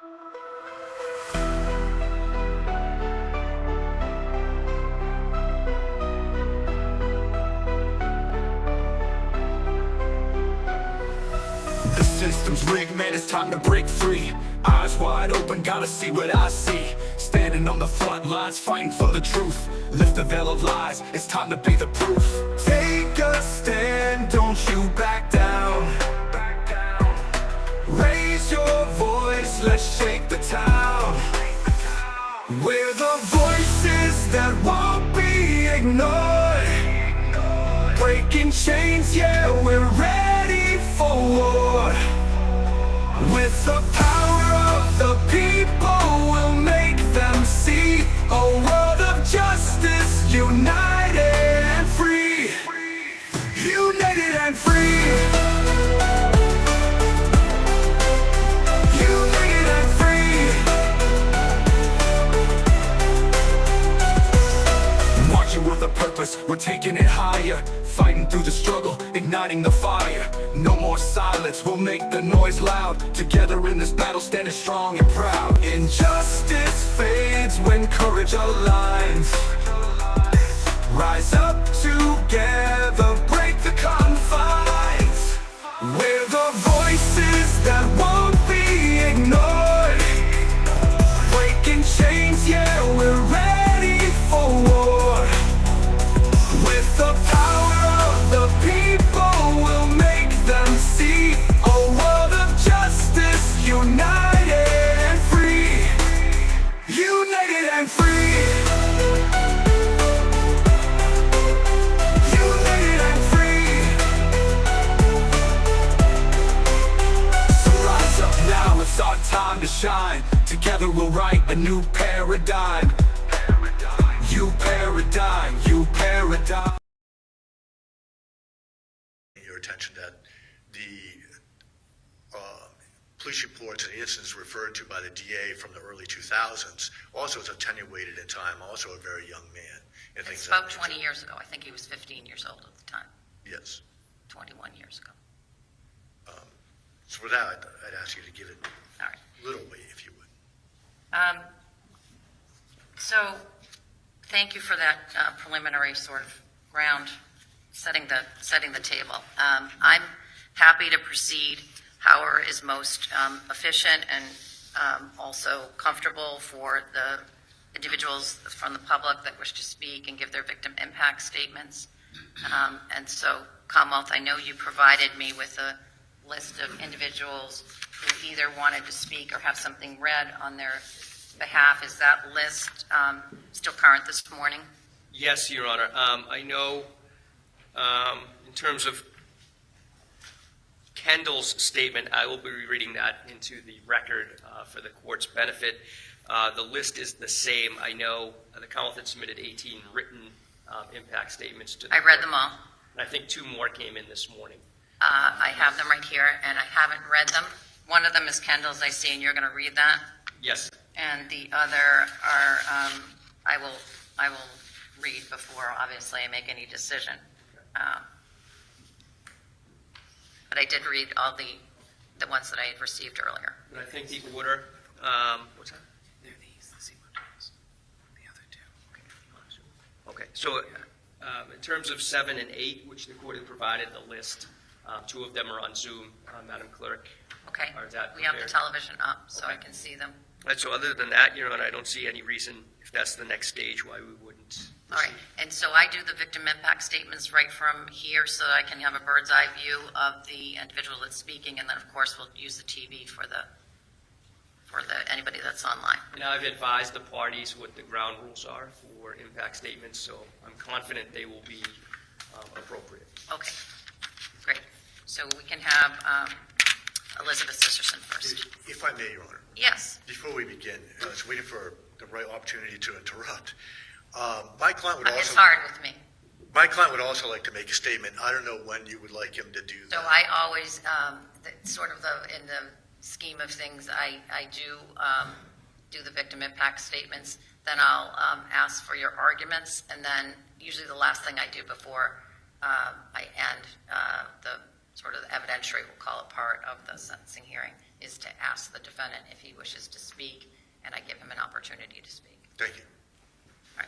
The system's rigged, man, it's time to break free. Eyes wide open, gotta see what I see. Standing on the front lines, fighting for the truth. Lift the veil of lies, it's time to be the proof. Take a stand, don't you back down. Raise your voice, let's shake the town. We're the voices that won't be ignored. Breaking chains, yeah, we're ready for war. With the power of the people, we'll make them see a world of justice, united and free. United and free. United and free. Marching with a purpose, we're taking it higher. Fighting through the struggle, igniting the fire. No more silence, we'll make the noise loud. Together in this battle, standing strong and proud. Injustice fades when courage aligns. Rise up together, break the confines. We're the voices that won't be ignored. Breaking chains, yeah, we're ready for war. With the power of the people, we'll make them see a world of justice, united and free. United and free. United and free. So rise up now, it's our time to shine. Together we'll write a new paradigm. You paradigm, you paradigm. Your attention that the police reports and incidents referred to by the DA from the early 2000s also is attenuated in time, also a very young man. And It's about 20 years ago. I think he was 15 years old at the time. Yes. 21 years ago. So for that, I'd ask you to give it All right. a little weight, if you would. So thank you for that preliminary sort of ground, setting the table. I'm happy to proceed however is most efficient and also comfortable for the individuals from the public that wish to speak and give their victim impact statements. And so, Commonwealth, I know you provided me with a list of individuals who either wanted to speak or have something read on their behalf. Is that list still current this morning? Yes, Your Honor. I know in terms of Kendall's statement, I will be reading that into the record for the court's benefit. The list is the same. I know the Commonwealth had submitted 18 written impact statements to the I read court. them all. And I think 2 more came in this morning. I have them right here, and I haven't read them. One of them is Kendall's, I see, and you're going to read that. Yes. And the other are, I will read before, obviously, I make any decision. But I did read all the ones that I had received earlier. And I think the order, what's that? They're these, the same ones. The other two. Okay, so in terms of 7 and 8, which the court had provided the list, 2 of them are on Zoom, Madam Clerk. Okay, Or is that we have the prepared? television up, so I Okay. can see them. And so other than that, Your Honor, I don't see any reason, if that's the next stage, why we wouldn't All right, proceed. and so I do the victim impact statements right from here so that I can have a bird's eye view of the individual that's speaking, and then of course we'll use the TV for anybody that's online. And I've advised the parties what the ground rules are for impact statements, so I'm confident they will be appropriate. Okay, great. So we can have Elizabeth Sisterson first. If I may, Your Honor, Yes, before we begin, I was waiting for the right opportunity to interrupt. My client would it's also hard with me. My client would also like to make a statement. I don't know when you would like him to do So that. I always, in the scheme of things, I do the victim impact statements. Then I'll ask for your arguments, and then usually the last thing I do before I end the sort of evidentiary, we'll call it, part of the sentencing hearing, is to ask the defendant if he wishes to speak, and I give him an opportunity to speak. Thank you. All right.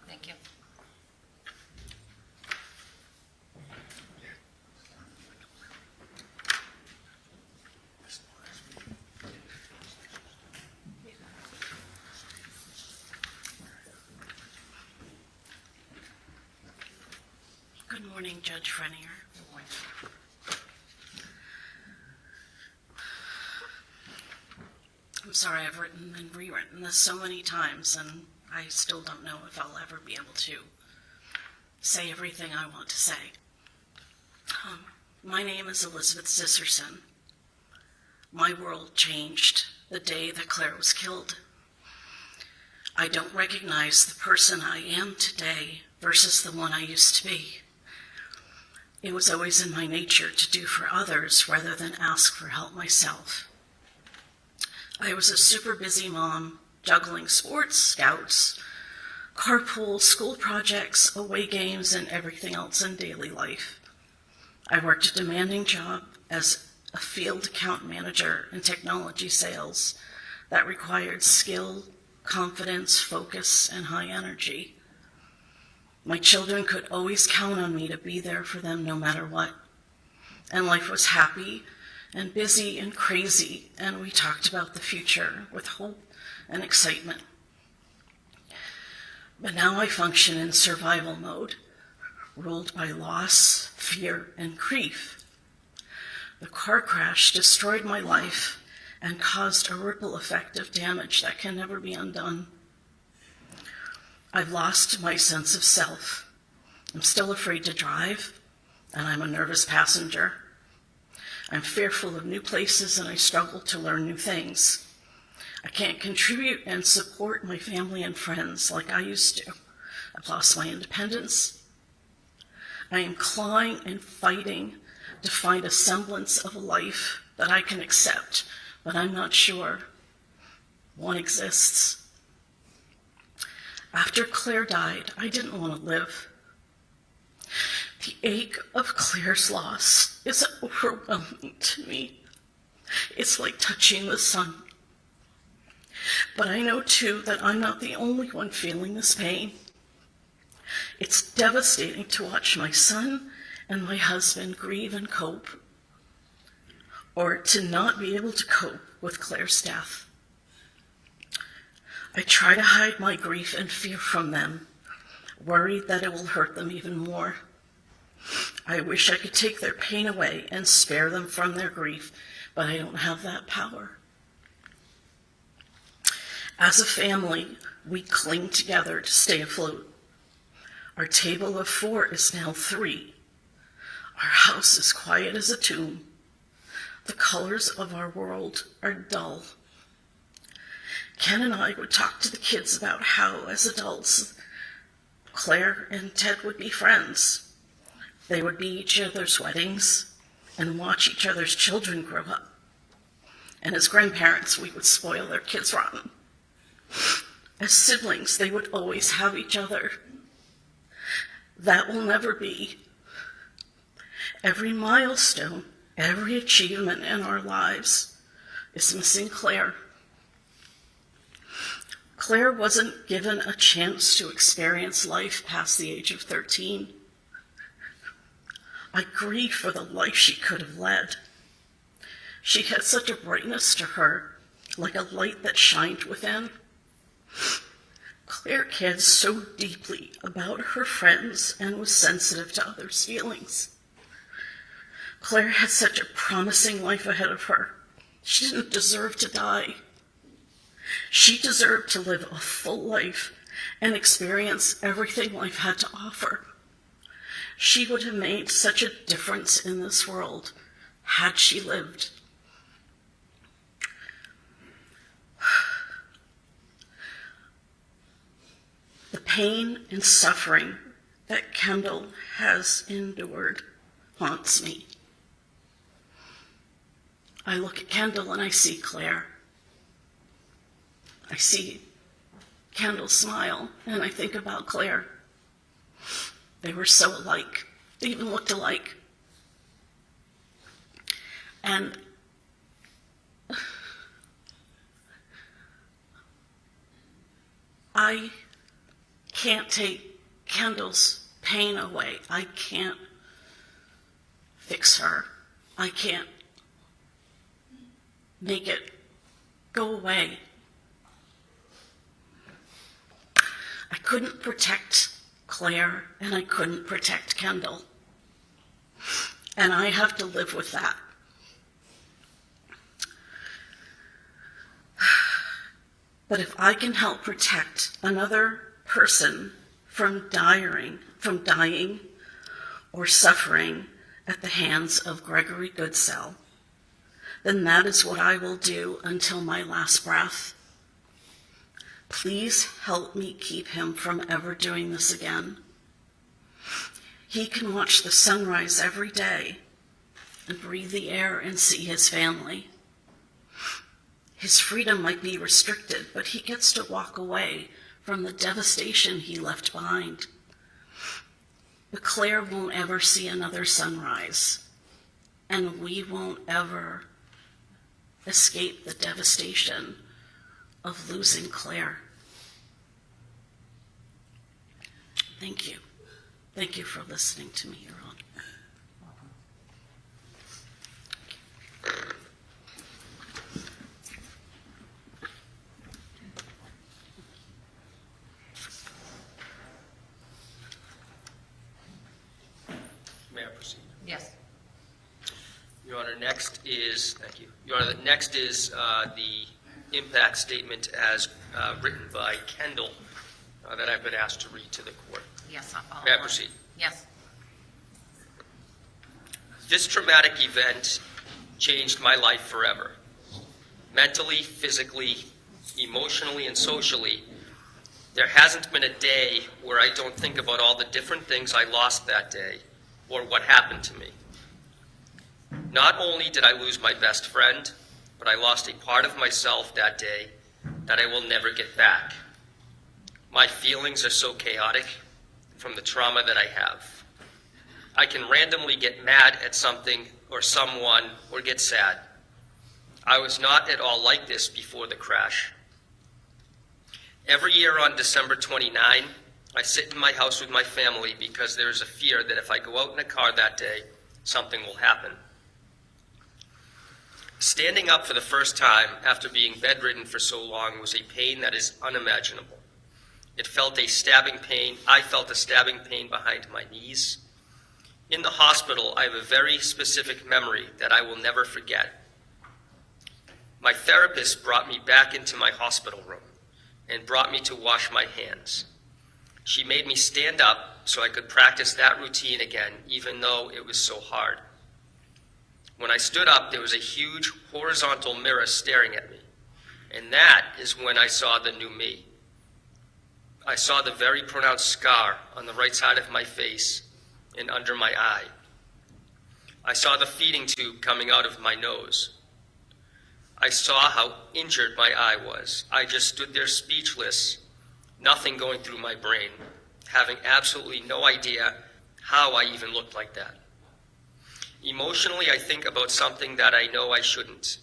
Thank you. Good morning, Judge Frenier. I'm sorry I've written and rewritten this so many times, and I still don't know if I'll ever be able to say everything I want to say. My name is Elizabeth Zisserson. My world changed the day that Claire was killed. I don't recognize the person I am today versus the one I used to be. It was always in my nature to do for others rather than ask for help myself. I was a super busy mom, juggling sports, scouts, carpool, school projects, away games, and everything else in daily life. I worked a demanding job as a field account manager in technology sales that required skill, confidence, focus, and high energy. My children could always count on me to be there for them no matter what. And life was happy and busy and crazy, and we talked about the future with hope and excitement. But now I function in survival mode, ruled by loss, fear, and grief. The car crash destroyed my life and caused a ripple effect of damage that can never be undone. I've lost my sense of self. I'm still afraid to drive, and I'm a nervous passenger. I'm fearful of new places, and I struggle to learn new things. I can't contribute and support my family and friends like I used to. I've lost my independence. I am clawing and fighting to find a semblance of a life that I can accept, but I'm not sure one exists. After Claire died, I didn't want to live. The ache of Claire's loss is overwhelming to me. It's like touching the sun. But I know, too, that I'm not the only one feeling this pain. It's devastating to watch my son and my husband grieve and cope, or to not be able to cope with Claire's death. I try to hide my grief and fear from them, worried that it will hurt them even more. I wish I could take their pain away and spare them from their grief, but I don't have that power. As a family, we cling together to stay afloat. Our table of 4 is now 3. Our house is quiet as a tomb. The colors of our world are dull. Ken and I would talk to the kids about how, as adults, Claire and Ted would be friends. They would be each other's weddings and watch each other's children grow up. And as grandparents, we would spoil their kids rotten. As siblings, they would always have each other. That will never be. Every milestone, every achievement in our lives is missing Claire. Claire wasn't given a chance to experience life past the age of 13. I grieve for the life she could have led. She had such a brightness to her, like a light that shined within. Claire cared so deeply about her friends and was sensitive to others' feelings. Claire had such a promising life ahead of her. She didn't deserve to die. She deserved to live a full life and experience everything life had to offer. She would have made such a difference in this world had she lived. The pain and suffering that Kendall has endured haunts me. I look at Kendall and I see Claire. I see Kendall smile, and I think about Claire. They were so alike. They even looked alike. And I can't take Kendall's pain away. I can't fix her. I can't make it go away. I couldn't protect Claire, and I couldn't protect Kendall. And I have to live with that. But if I can help protect another person from dying or suffering at the hands of Gregory Goodsell, then that is what I will do until my last breath. Please help me keep him from ever doing this again. He can watch the sunrise every day and breathe the air and see his family. His freedom might be restricted, but he gets to walk away from the devastation he left behind. But Claire won't ever see another sunrise, and we won't ever escape the devastation of losing Claire. Thank you. Thank you for listening to me, Your Honor. May I proceed? Yes. Your Honor, next is, thank you. Your Honor, next is the impact statement as written by Kendall that I've been asked to read to the court. Yes, I'll follow. May I along. proceed? Yes. This traumatic event changed my life forever. Mentally, physically, emotionally, and socially, there hasn't been a day where I don't think about all the different things I lost that day or what happened to me. Not only did I lose my best friend, but I lost a part of myself that day that I will never get back. My feelings are so chaotic from the trauma that I have. I can randomly get mad at something or someone or get sad. I was not at all like this before the crash. Every year on December 29, I sit in my house with my family because there is a fear that if I go out in a car that day, something will happen. Standing up for the first time after being bedridden for so long was a pain that is unimaginable. It felt a stabbing pain. I felt a stabbing pain behind my knees. In the hospital, I have a very specific memory that I will never forget. My therapist brought me back into my hospital room and brought me to wash my hands. She made me stand up so I could practice that routine again, even though it was so hard. When I stood up, there was a huge horizontal mirror staring at me, and that is when I saw the new me. I saw the very pronounced scar on the right side of my face and under my eye. I saw the feeding tube coming out of my nose. I saw how injured my eye was. I just stood there speechless, nothing going through my brain, having absolutely no idea how I even looked like that. Emotionally, I think about something that I know I shouldn't,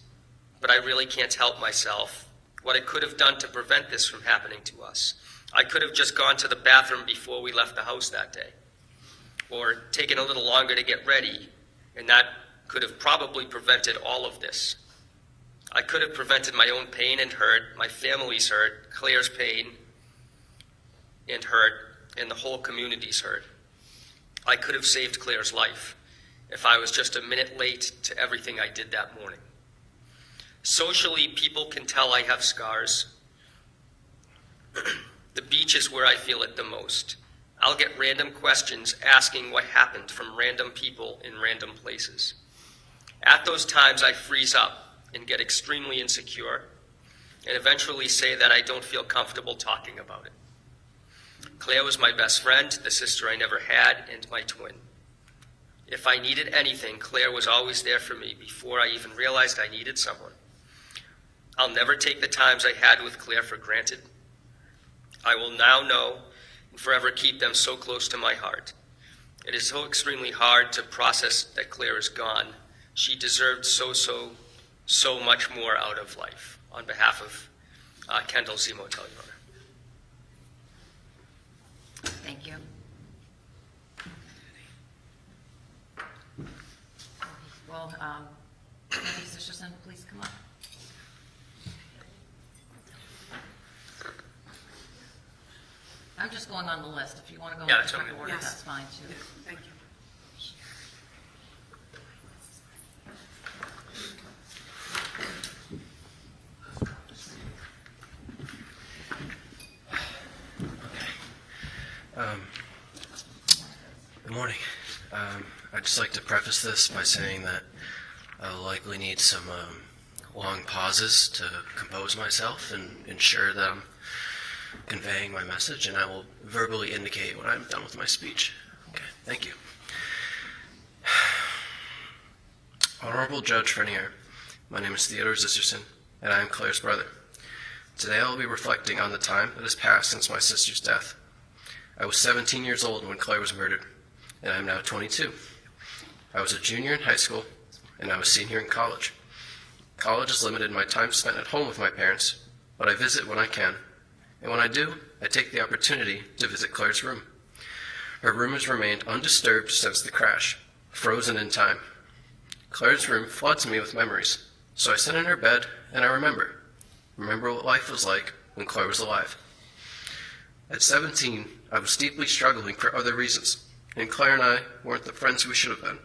but I really can't help myself. What I could have done to prevent this from happening to us. I could have just gone to the bathroom before we left the house that day, or taken a little longer to get ready, and that could have probably prevented all of this. I could have prevented my own pain and hurt, my family's hurt, Claire's pain and hurt, and the whole community's hurt. I could have saved Claire's life if I was just a minute late to everything I did that morning. Socially, people can tell I have scars. The beach is where I feel it the most. I'll get random questions asking what happened from random people in random places. At those times, I freeze up and get extremely insecure and eventually say that I don't feel comfortable talking about it. Claire was my best friend, the sister I never had, and my twin. If I needed anything, Claire was always there for me before I even realized I needed someone. I'll never take the times I had with Claire for granted. I will now know and forever keep them so close to my heart. It is so extremely hard to process that Claire is gone. She deserved so much more out of life. On behalf of Kendall Z. Motel owner. Thank you. Well, Andy Sisterson, please come up. I'm just going on the list. If you want to go in Yeah, a that's different okay. order, Yes. that's fine too. Thank you. Good morning. I'd just like to preface this by saying that I'll likely need some long pauses to compose myself and ensure that I'm conveying my message, and I will verbally indicate when I'm done with my speech. Okay, thank you. Honorable Judge Frenier, my name is Theodore Zisterson, and I am Claire's brother. Today I will be reflecting on the time that has passed since my sister's death. I was 17 years old when Claire was murdered, and I am now 22. I was a junior in high school, and I was a senior in college. College has limited my time spent at home with my parents, but I visit when I can. And when I do, I take the opportunity to visit Claire's room. Her room has remained undisturbed since the crash, frozen in time. Claire's room floods me with memories, so I sit in her bed and I remember what life was like when Claire was alive. At 17, I was deeply struggling for other reasons, and Claire and I weren't the friends we should have been.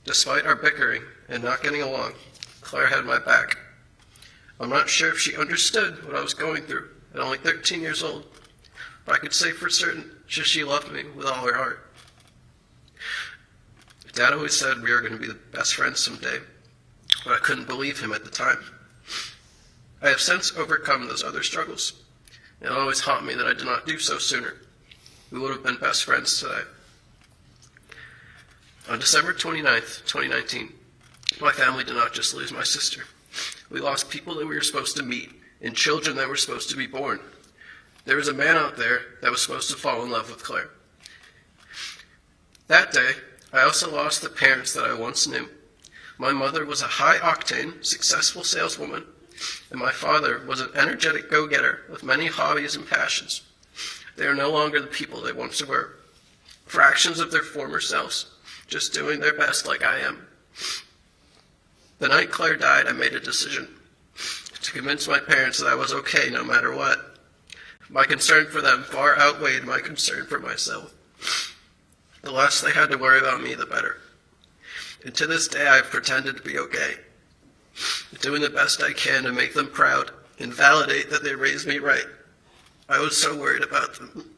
Despite our bickering and not getting along, Claire had my back. I'm not sure if she understood what I was going through at only 13 years old, but I could say for certain she loved me with all her heart. Dad always said we were going to be the best friends someday, but I couldn't believe him at the time. I have since overcome those other struggles. It always haunt me that I did not do so sooner. We would have been best friends today. On December 29th, 2019, my family did not just lose my sister. We lost people that we were supposed to meet and children that were supposed to be born. There was a man out there that was supposed to fall in love with Claire. That day, I also lost the parents that I once knew. My mother was a high-octane, successful saleswoman, and my father was an energetic go-getter with many hobbies and passions. They are no longer the people they once were, fractions of their former selves, just doing their best like I am. The night Claire died, I made a decision to convince my parents that I was okay no matter what. My concern for them far outweighed my concern for myself. The less they had to worry about me, the better. And to this day, I've pretended to be okay, doing the best I can to make them proud and validate that they raised me right. I was so worried about them.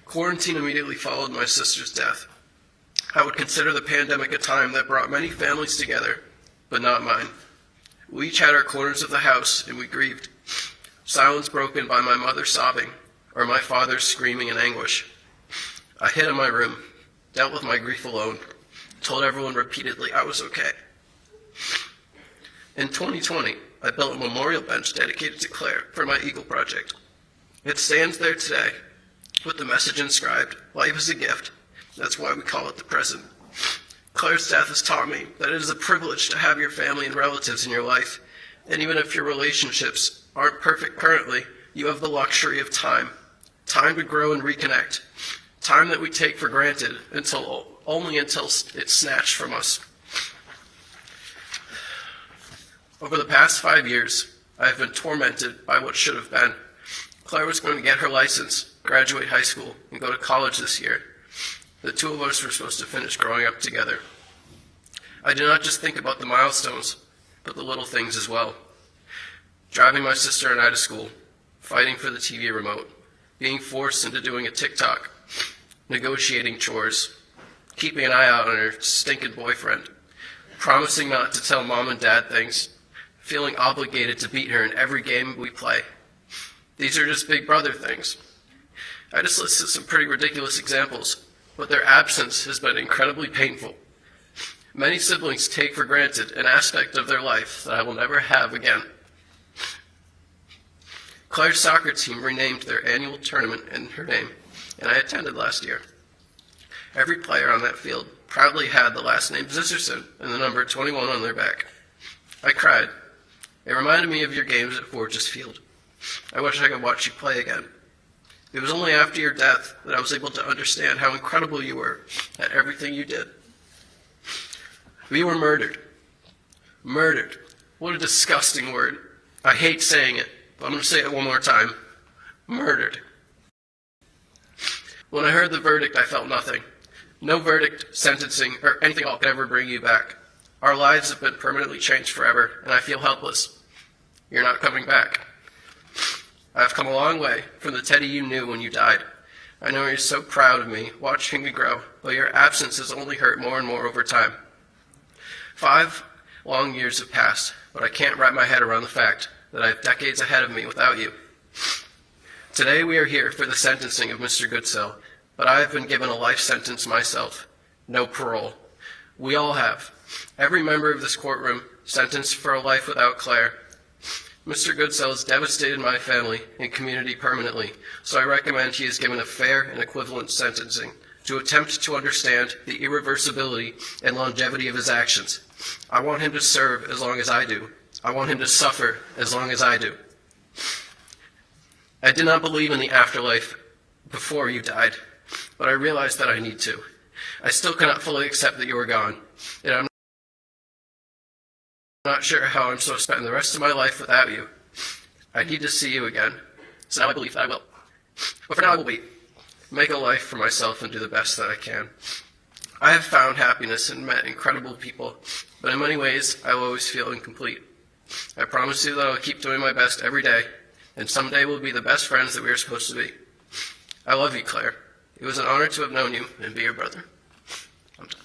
Quarantine immediately followed my sister's death. I would consider the pandemic a time that brought many families together, but not mine. We each had our corners of the house, and we grieved. Silence broken by my mother sobbing, or my father screaming in anguish. I hid in my room, dealt with my grief alone, told everyone repeatedly I was okay. In 2020, I built a memorial bench dedicated to Claire for my Eagle project. It stands there today, with the message inscribed, "Life is a gift." That's why we call it the present. Claire's death has taught me that it is a privilege to have your family and relatives in your life, and even if your relationships aren't perfect currently, you have the luxury of time to grow and reconnect, time that we take for granted only until it's snatched from us. Over the past 5 years, I have been tormented by what should have been. Claire was going to get her license, graduate high school, and go to college this year. The two of us were supposed to finish growing up together. I did not just think about the milestones, but the little things as well. Driving my sister and I to school, fighting for the TV remote, being forced into doing a TikTok, negotiating chores, keeping an eye out on her stinking boyfriend, promising not to tell mom and dad things, feeling obligated to beat her in every game we play. These are just big brother things. I just listed some pretty ridiculous examples, but their absence has been incredibly painful. Many siblings take for granted an aspect of their life that I will never have again. Claire's soccer team renamed their annual tournament in her name, and I attended last year. Every player on that field proudly had the last name Zisserson and the number 21 on their back. I cried. It reminded me of your games at Forges Field. I wish I could watch you play again. It was only after your death that I was able to understand how incredible you were at everything you did. We were murdered. Murdered. What a disgusting word. I hate saying it, but I'm going to say it one more time. Murdered. When I heard the verdict, I felt nothing. No verdict, sentencing, or anything else could ever bring you back. Our lives have been permanently changed forever, and I feel helpless. You're not coming back. I've come a long way from the Teddy you knew when you died. I know you're so proud of me, watching me grow, but your absence has only hurt more and more over time. 5 long years have passed, but I can't wrap my head around the fact that I have decades ahead of me without you. Today we are here for the sentencing of Mr. Goodsell, but I have been given a life sentence myself. No parole. We all have. Every member of this courtroom sentenced for a life without Claire. Mr. Goodsell has devastated my family and community permanently, so I recommend he is given a fair and equivalent sentencing to attempt to understand the irreversibility and longevity of his actions. I want him to serve as long as I do. I want him to suffer as long as I do. I did not believe in the afterlife before you died, but I realized that I need to. I still cannot fully accept that you are gone, and I'm not sure how I'm supposed to spend the rest of my life without you. I need to see you again, so now I believe that I will. But for now I will wait, make a life for myself and do the best that I can. I have found happiness and met incredible people, but in many ways I will always feel incomplete. I promise you that I will keep doing my best every day, and someday we'll be the best friends that we are supposed to be. I love you, Claire. It was an honor to have known you and be your brother. I'm done.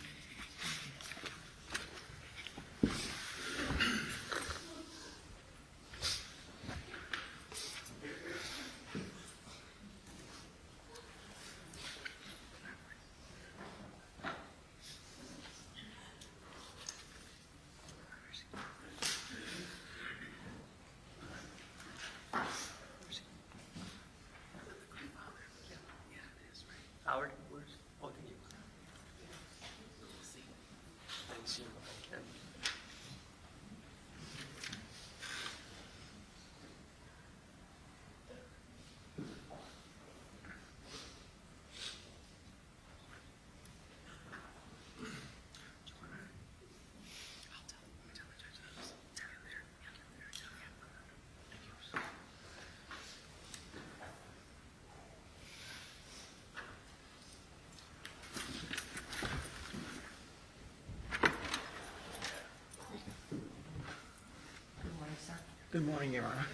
Howard, where's, oh, thank you. I didn't see him. Okay. Good morning, Your Honor.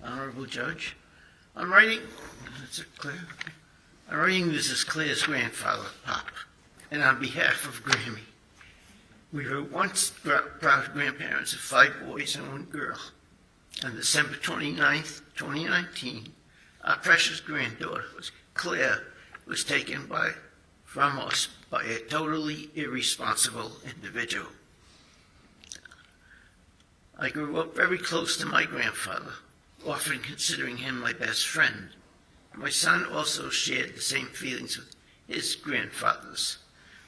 Honorable Judge, I'm writing this as Claire's grandfather, Pop, and on behalf of Grammy. We were once proud grandparents of 5 boys and 1 girl. On December 29th, 2019, our precious granddaughter, Claire, was taken from us by a totally irresponsible individual. I grew up very close to my grandfather, often considering him my best friend. My son also shared the same feelings with his grandfathers.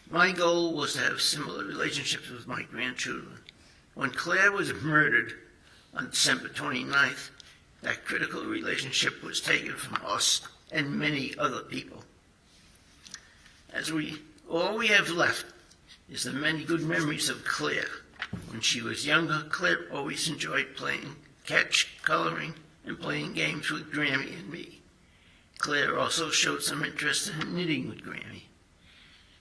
My goal was to have similar relationships with my grandchildren. When Claire was murdered on December 29th, that critical relationship was taken from us and many other people. All we have left is the many good memories of Claire. When she was younger, Claire always enjoyed playing catch, coloring, and playing games with Grammy and me. Claire also showed some interest in knitting with Grammy.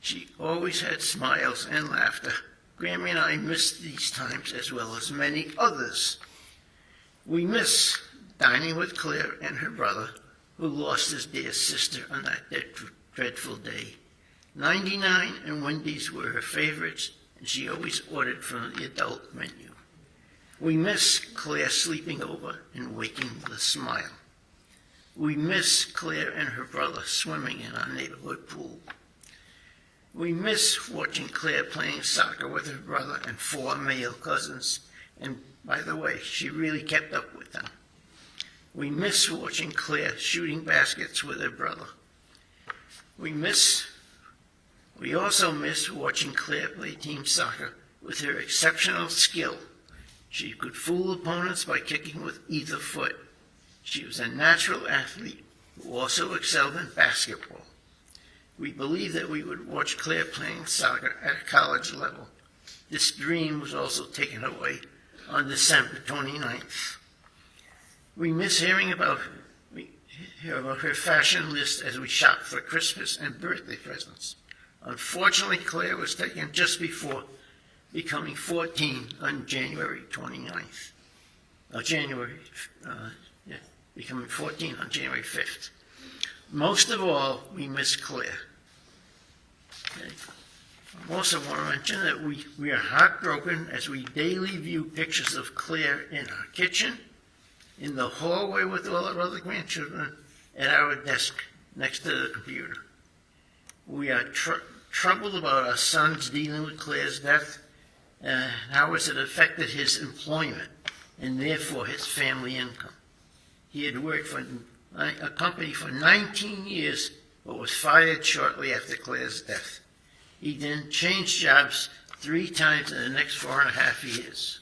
She always had smiles and laughter. Grammy and I missed these times as well as many others. We miss dining with Claire and her brother, who lost his dear sister on that dreadful day. 99 and Wendy's were her favorites, and she always ordered from the adult menu. We miss Claire sleeping over and waking with a smile. We miss Claire and her brother swimming in our neighborhood pool. We miss watching Claire playing soccer with her brother and 4 male cousins, and by the way, she really kept up with them. We miss watching Claire shooting baskets with her brother. We also miss watching Claire play team soccer with her exceptional skill. She could fool opponents by kicking with either foot. She was a natural athlete who also excelled in basketball. We believed that we would watch Claire playing soccer at a college level. This dream was also taken away on December 29th. We miss hearing about her fashion list as we shopped for Christmas and birthday presents. Unfortunately, Claire was taken just before becoming 14 on January 29th. Becoming 14 on January 5th. Most of all, we miss Claire. Okay. I also want to mention that we are heartbroken as we daily view pictures of Claire in our kitchen, in the hallway with all our other grandchildren, at our desk next to the computer. We are troubled about our son's dealing with Claire's death and how has it affected his employment and therefore his family income. He had worked for a company for 19 years but was fired shortly after Claire's death. He then changed jobs 3 times in the next 4.5 years.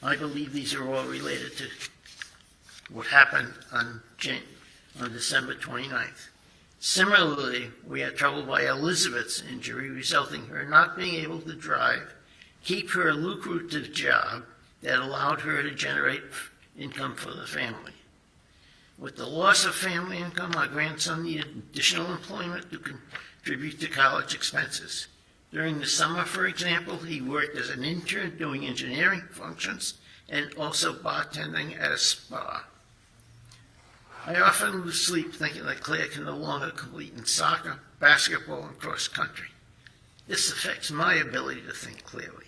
I believe these are all related to what happened on December 29th. Similarly, we are troubled by Elizabeth's injury, resulting in her not being able to drive, keep her lucrative job that allowed her to generate income for the family. With the loss of family income, our grandson needed additional employment to contribute to college expenses. During the summer, for example, he worked as an intern doing engineering functions and also bartending at a spa. I often lose sleep thinking that Claire can no longer compete in soccer, basketball, and cross country. This affects my ability to think clearly.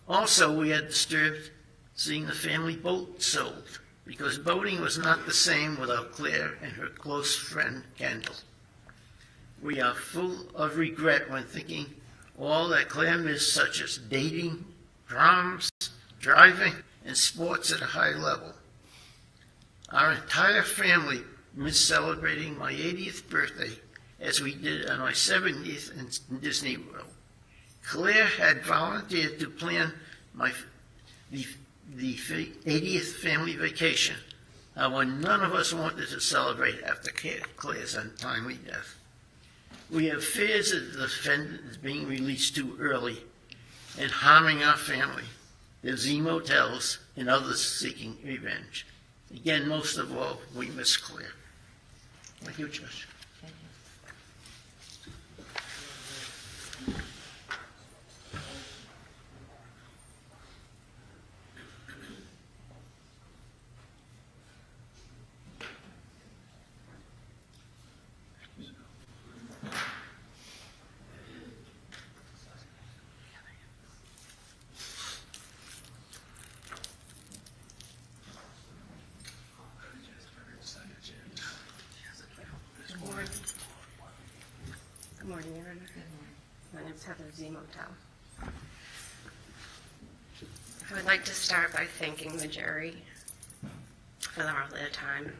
Also, we are disturbed seeing the family boat sold, because boating was not the same without Claire and her close friend, Kendall. We are full of regret when thinking all that Claire missed, such as dating, proms, driving, and sports at a high level. Our entire family missed celebrating my 80th birthday as we did on my 70th in Disney World. Claire had volunteered to plan the 80th family vacation. However, none of us wanted to celebrate after Claire's untimely death. We have fears that the defendant is being released too early and harming our family, the Z motels, and others seeking revenge. Again, most of all, we miss Claire. Thank you, Judge. Good morning, Your Honor. My name is Heather Z. Motel. I would like to start by thanking the jury for all their time.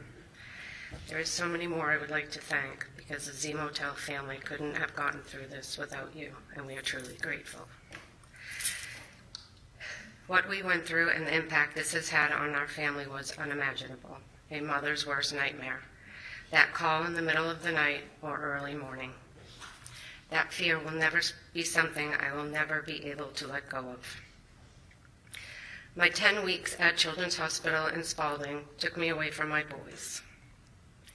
There is so many more I would like to thank because the Z Motel family couldn't have gotten through this without you, and we are truly grateful. What we went through and the impact this has had on our family was unimaginable, a mother's worst nightmare. That call in the middle of the night or early morning. That fear will never be something I will never be able to let go of. My 10 weeks at Children's Hospital in Spalding took me away from my boys.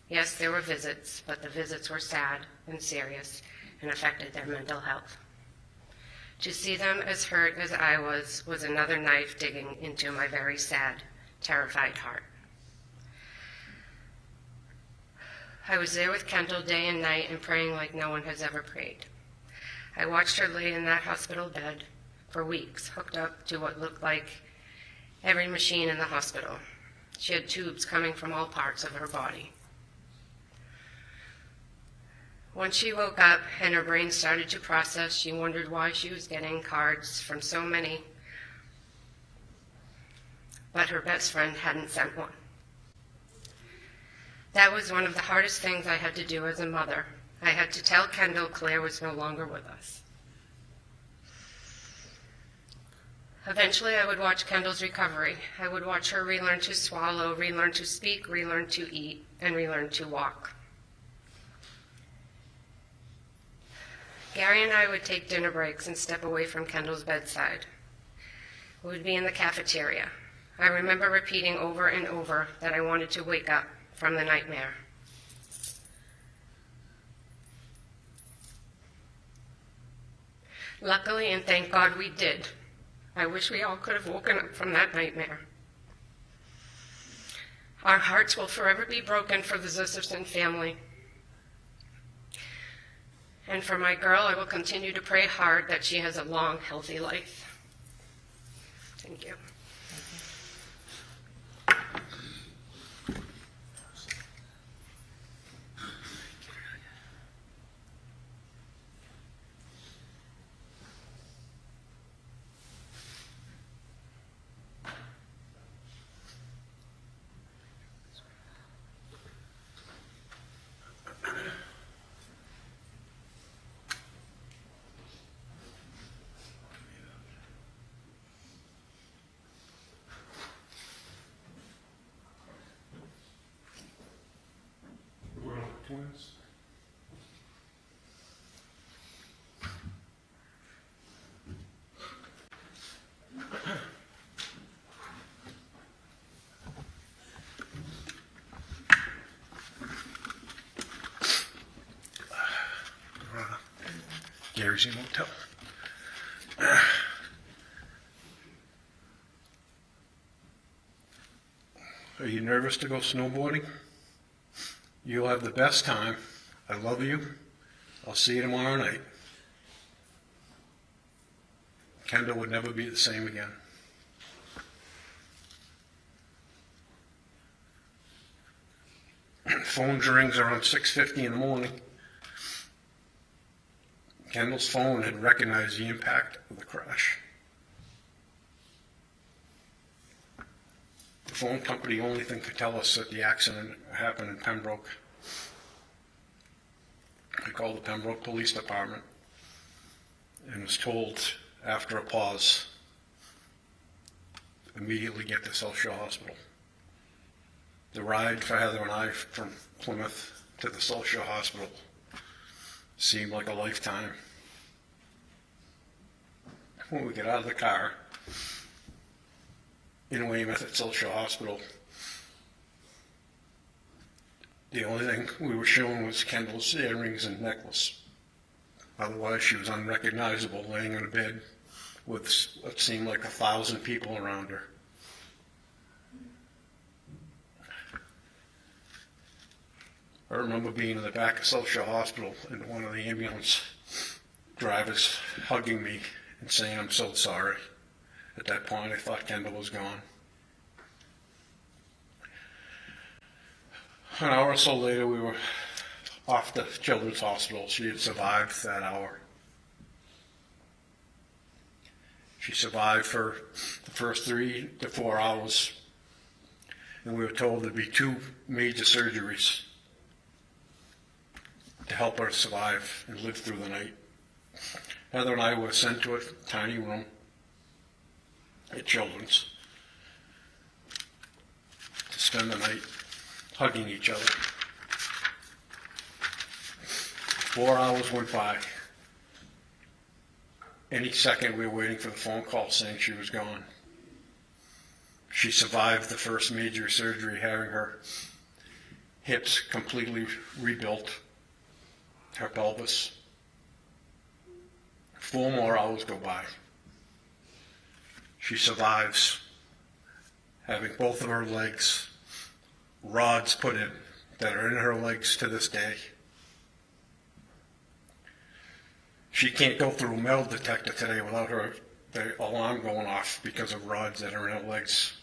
Yes, there were visits, but the visits were sad and serious and affected their mental health. To see them as hurt as I was another knife digging into my very sad, terrified heart. I was there with Kendall day and night and praying like no one has ever prayed. I watched her lay in that hospital bed for weeks, hooked up to what looked like every machine in the hospital. She had tubes coming from all parts of her body. Once she woke up and her brain started to process, she wondered why she was getting cards from so many, but her best friend hadn't sent one. That was one of the hardest things I had to do as a mother. I had to tell Kendall Claire was no longer with us. Eventually, I would watch Kendall's recovery. I would watch her relearn to swallow, relearn to speak, relearn to eat, and relearn to walk. Gary and I would take dinner breaks and step away from Kendall's bedside. We would be in the cafeteria. I remember repeating over and over that I wanted to wake up from the nightmare. Luckily, and thank God we did. I wish we all could have woken up from that nightmare. Our hearts will forever be broken for the Zisserson family. And for my girl, I will continue to pray hard that she has a long, healthy life. Thank you. Twins. Gary's in motel. Are you nervous to go snowboarding? You'll have the best time. I love you. I'll see you tomorrow night. Kendall would never be the same again. Phone rings around 6:50 in the morning. Kendall's phone had recognized the impact of the crash. The phone company only thing could tell us that the accident happened in Pembroke. I called the Pembroke Police Department and was told after a pause, immediately get to South Shore Hospital. The ride for Heather and I from Plymouth to the South Shore Hospital seemed like a lifetime. When we got out of the car in Weymouth at South Shore Hospital, the only thing we were shown was Kendall's earrings and necklace. Otherwise, she was unrecognizable, laying in a bed with what seemed like 1,000 people around her. I remember being in the back of South Shore Hospital and one of the ambulance drivers hugging me and saying, "I'm so sorry." At that point, I thought Kendall was gone. An hour or so later, we were off to Children's Hospital. She had survived that hour. She survived for the first 3 to 4 hours, and we were told there'd be 2 major surgeries to help her survive and live through the night. Heather and I were sent to a tiny room at Children's to spend the night hugging each other. 4 hours went by. Any second we were waiting for the phone call saying she was gone. She survived the first major surgery, having her hips completely rebuilt, her pelvis. 4 more hours go by. She survives having both of her legs rods put in that are in her legs to this day. She can't go through a metal detector today without the alarm going off because of rods that are in her legs.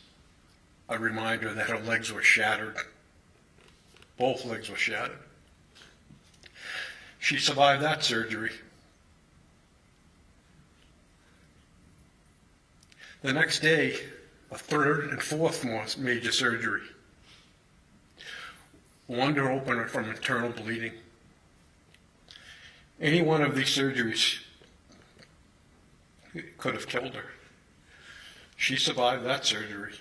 A reminder that her legs were shattered. Both legs were shattered. She survived that surgery. The next day, a third and fourth major surgery. One to open her from internal bleeding. Any one of these surgeries could have killed her. She survived that surgery.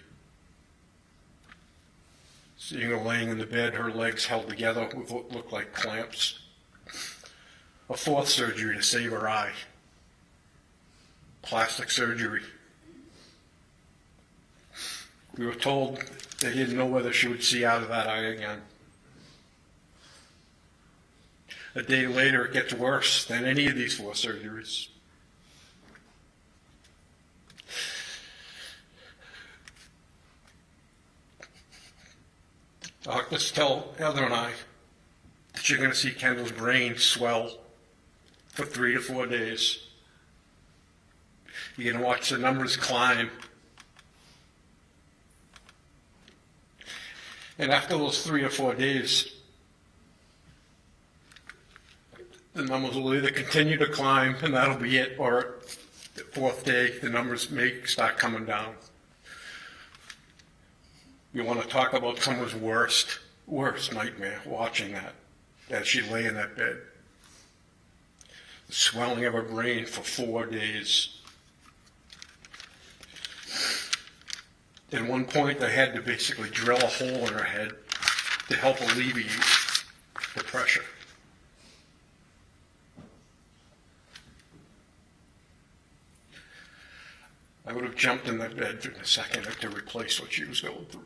Seeing her laying in the bed, her legs held together with what looked like clamps. A fourth surgery to save her eye. Plastic surgery. We were told they didn't know whether she would see out of that eye again. A day later, it gets worse than any of these four surgeries. Doctors tell Heather and I that you're going to see Kendall's brain swell for 3 to 4 days. You're going to watch the numbers climb. And after those 3 or 4 days, the numbers will either continue to climb, and that'll be it, or the 4th day, the numbers may start coming down. You want to talk about someone's worst nightmare, watching that, as she lay in that bed. The swelling of her brain for 4 days. At one point, they had to basically drill a hole in her head to help alleviate the pressure. I would have jumped in that bed in a second to replace what she was going through.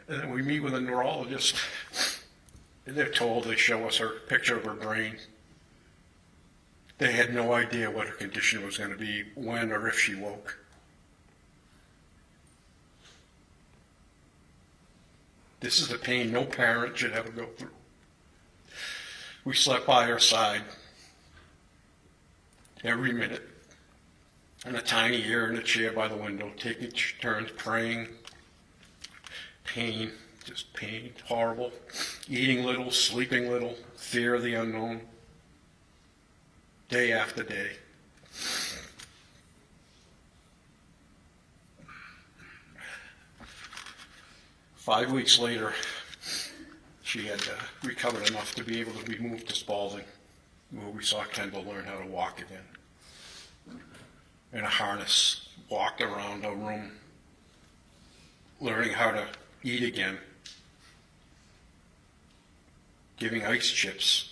And then we meet with a neurologist, and they're told, they show us her picture of her brain. They had no idea what her condition was going to be, when or if she woke. This is the pain no parent should ever go through. We slept by her side every minute in a tiny ear in a chair by the window, taking turns praying. Pain, just pain, horrible. Eating little, sleeping little, fear of the unknown. Day after day. Five weeks later, she had recovered enough to be able to be moved to Spalding, where we saw Kendall learn how to walk again. In a harness, walked around a room, learning how to eat again, giving ice chips.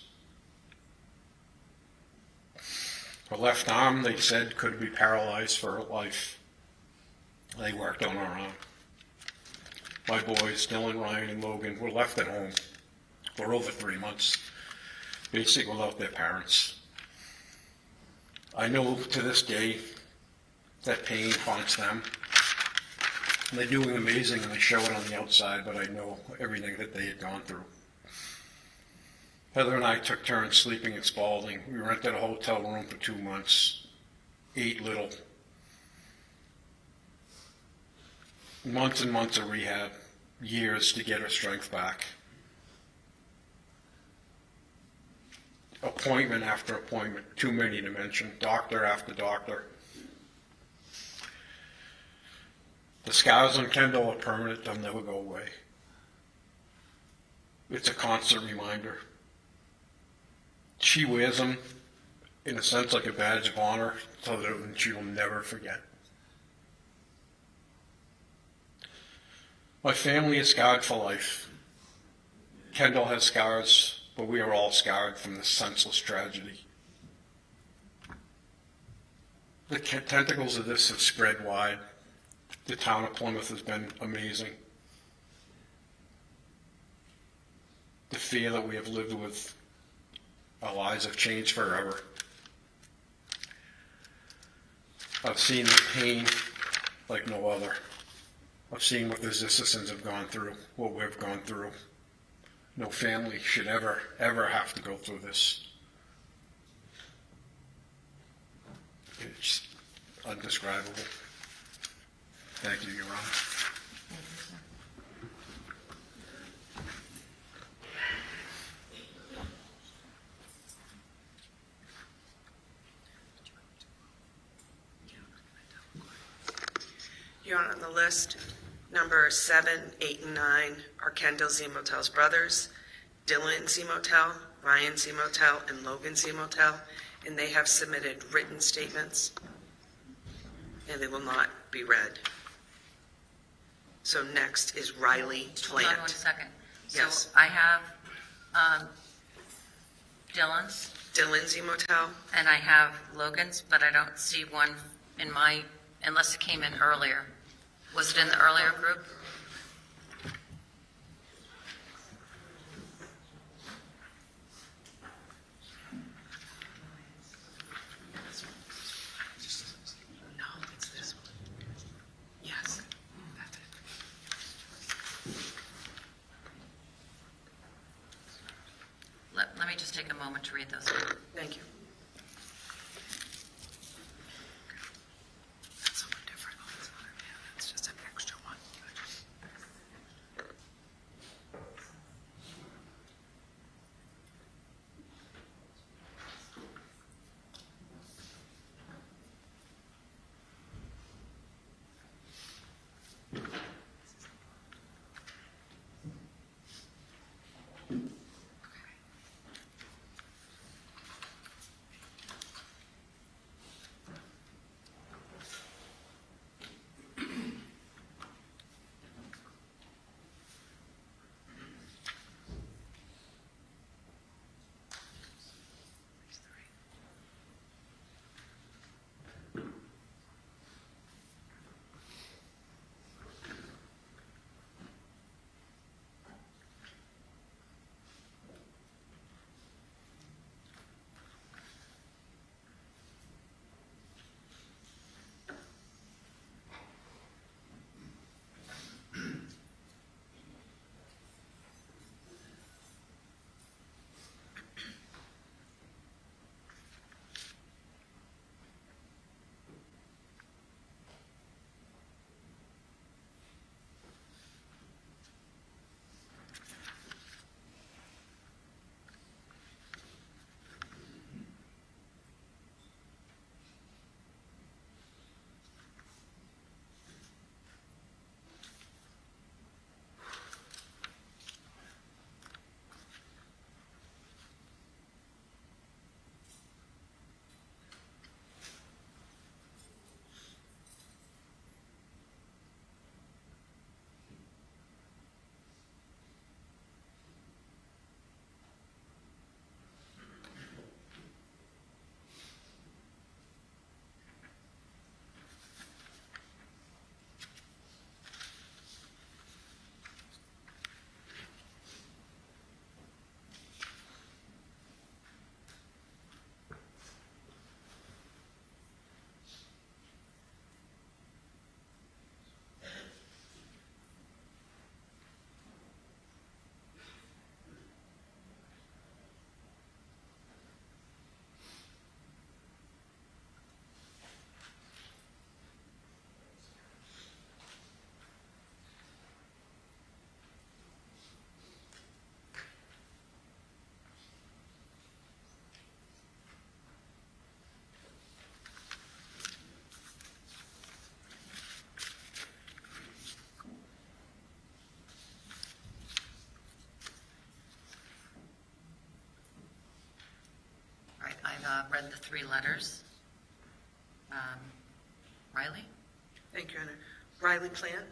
Her left arm, they said, could be paralyzed for her life. They worked on her arm. My boys, Dylan, Ryan, and Logan, were left at home for over 3 months, basically without their parents. I know to this day that pain haunts them. And they're doing amazing, and they show it on the outside, but I know everything that they had gone through. Heather and I took turns sleeping in Spalding. We rented a hotel room for 2 months, ate little. Months and months of rehab, years to get her strength back. Appointment after appointment, too many to mention, doctor after doctor. The scars on Kendall are permanent, they'll never go away. It's a constant reminder. She wears them, in a sense, like a badge of honor, so that she will never forget. My family is scarred for life. Kendall has scars, but we are all scarred from this senseless tragedy. The tentacles of this have spread wide. The town of Plymouth has been amazing. The fear that we have lived with, our lives have changed forever. I've seen the pain like no other. I've seen what the citizens have gone through, what we've gone through. No family should ever have to go through this. It's undescribable. Thank you, Your Honor. Your Honor, on the list, number 7, 8, and 9 are Kendall Zemotel's brothers, Dylan Zemotel, Ryan Zemotel, and Logan Zemotel, and they have submitted written statements, and they will not be read. So next is Riley Hold on one Plant. second. Yes. So I have Dylan's, Dylan Zemotel, and I have Logan's, but I don't see one in my, unless it came in earlier. Was it in the earlier group? no, it's this one. Yes. Let me just take a moment to read those. Thank you. That's somewhat different. It's just an extra one. All right, I've read the 3 letters. Riley? Thank you, Your Honor. Riley Plant,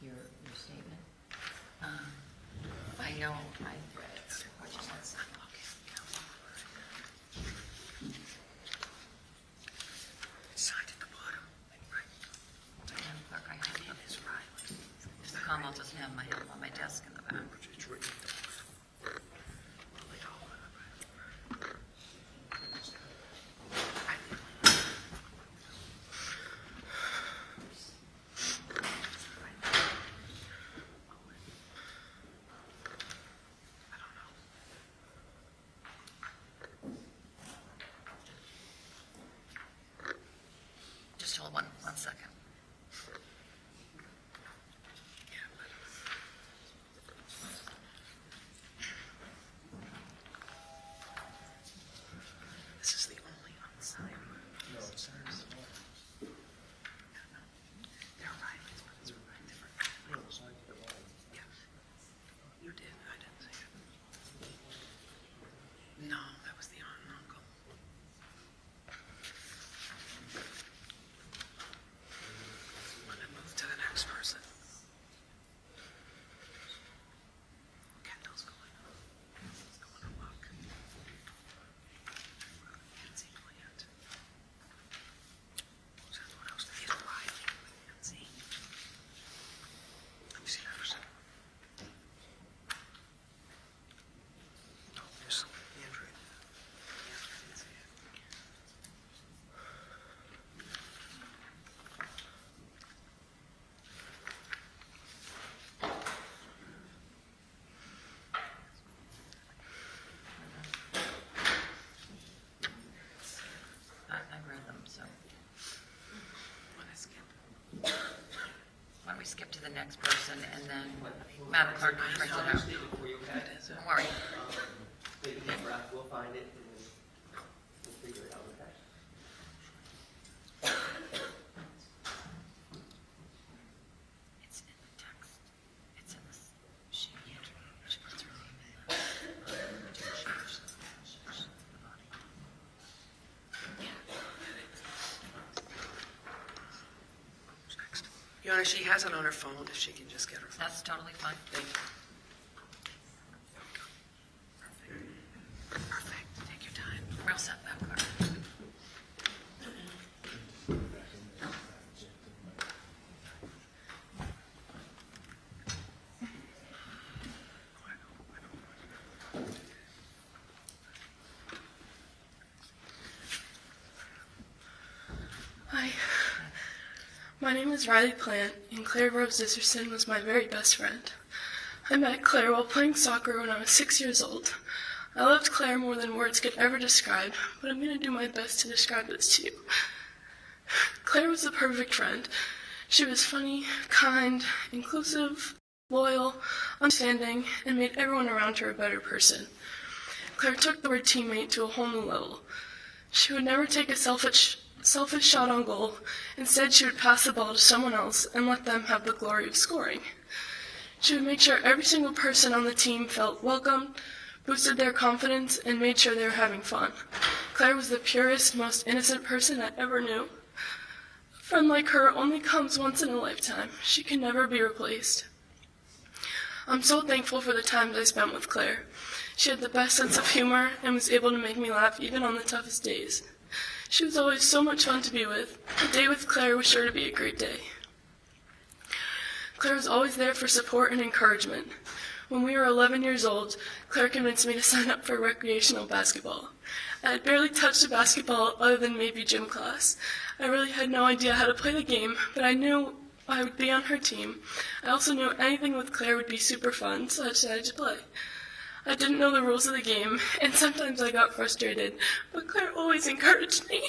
Your statement? we skip to the next person and then Madam Clerk can print it out? Don't worry. We'll find it and we'll figure it out, okay? It's in the text. It's in the sheet. She puts her name Your Honor, she has it on her phone, if she can just get her phone. That's totally fine. Thank you. Perfect. Take your time. We're all set, Madam Clerk. Hi, my name is Riley Plant, and Claire Rose Zisserson was my very best friend. I met Claire while playing soccer when I was 6 years old. I loved Claire more than words could ever describe, but I'm going to do my best to describe this to you. Claire was the perfect friend. She was funny, kind, inclusive, loyal, understanding, and made everyone around her a better person. Claire took the word teammate to a whole new level. She would never take a selfish shot on goal. Instead, she would pass the ball to someone else and let them have the glory of scoring. She would make sure every single person on the team felt welcomed, boosted their confidence, and made sure they were having fun. Claire was the purest, most innocent person I ever knew. A friend like her only comes once in a lifetime. She can never be replaced. I'm so thankful for the times I spent with Claire. She had the best sense of humor and was able to make me laugh even on the toughest days. She was always so much fun to be with. A day with Claire was sure to be a great day. Claire was always there for support and encouragement. When we were 11 years old, Claire convinced me to sign up for recreational basketball. I had barely touched a basketball other than maybe gym class. I really had no idea how to play the game, but I knew I would be on her team. I also knew anything with Claire would be super fun, so I decided to play. I didn't know the rules of the game, and sometimes I got frustrated, but Claire always encouraged me.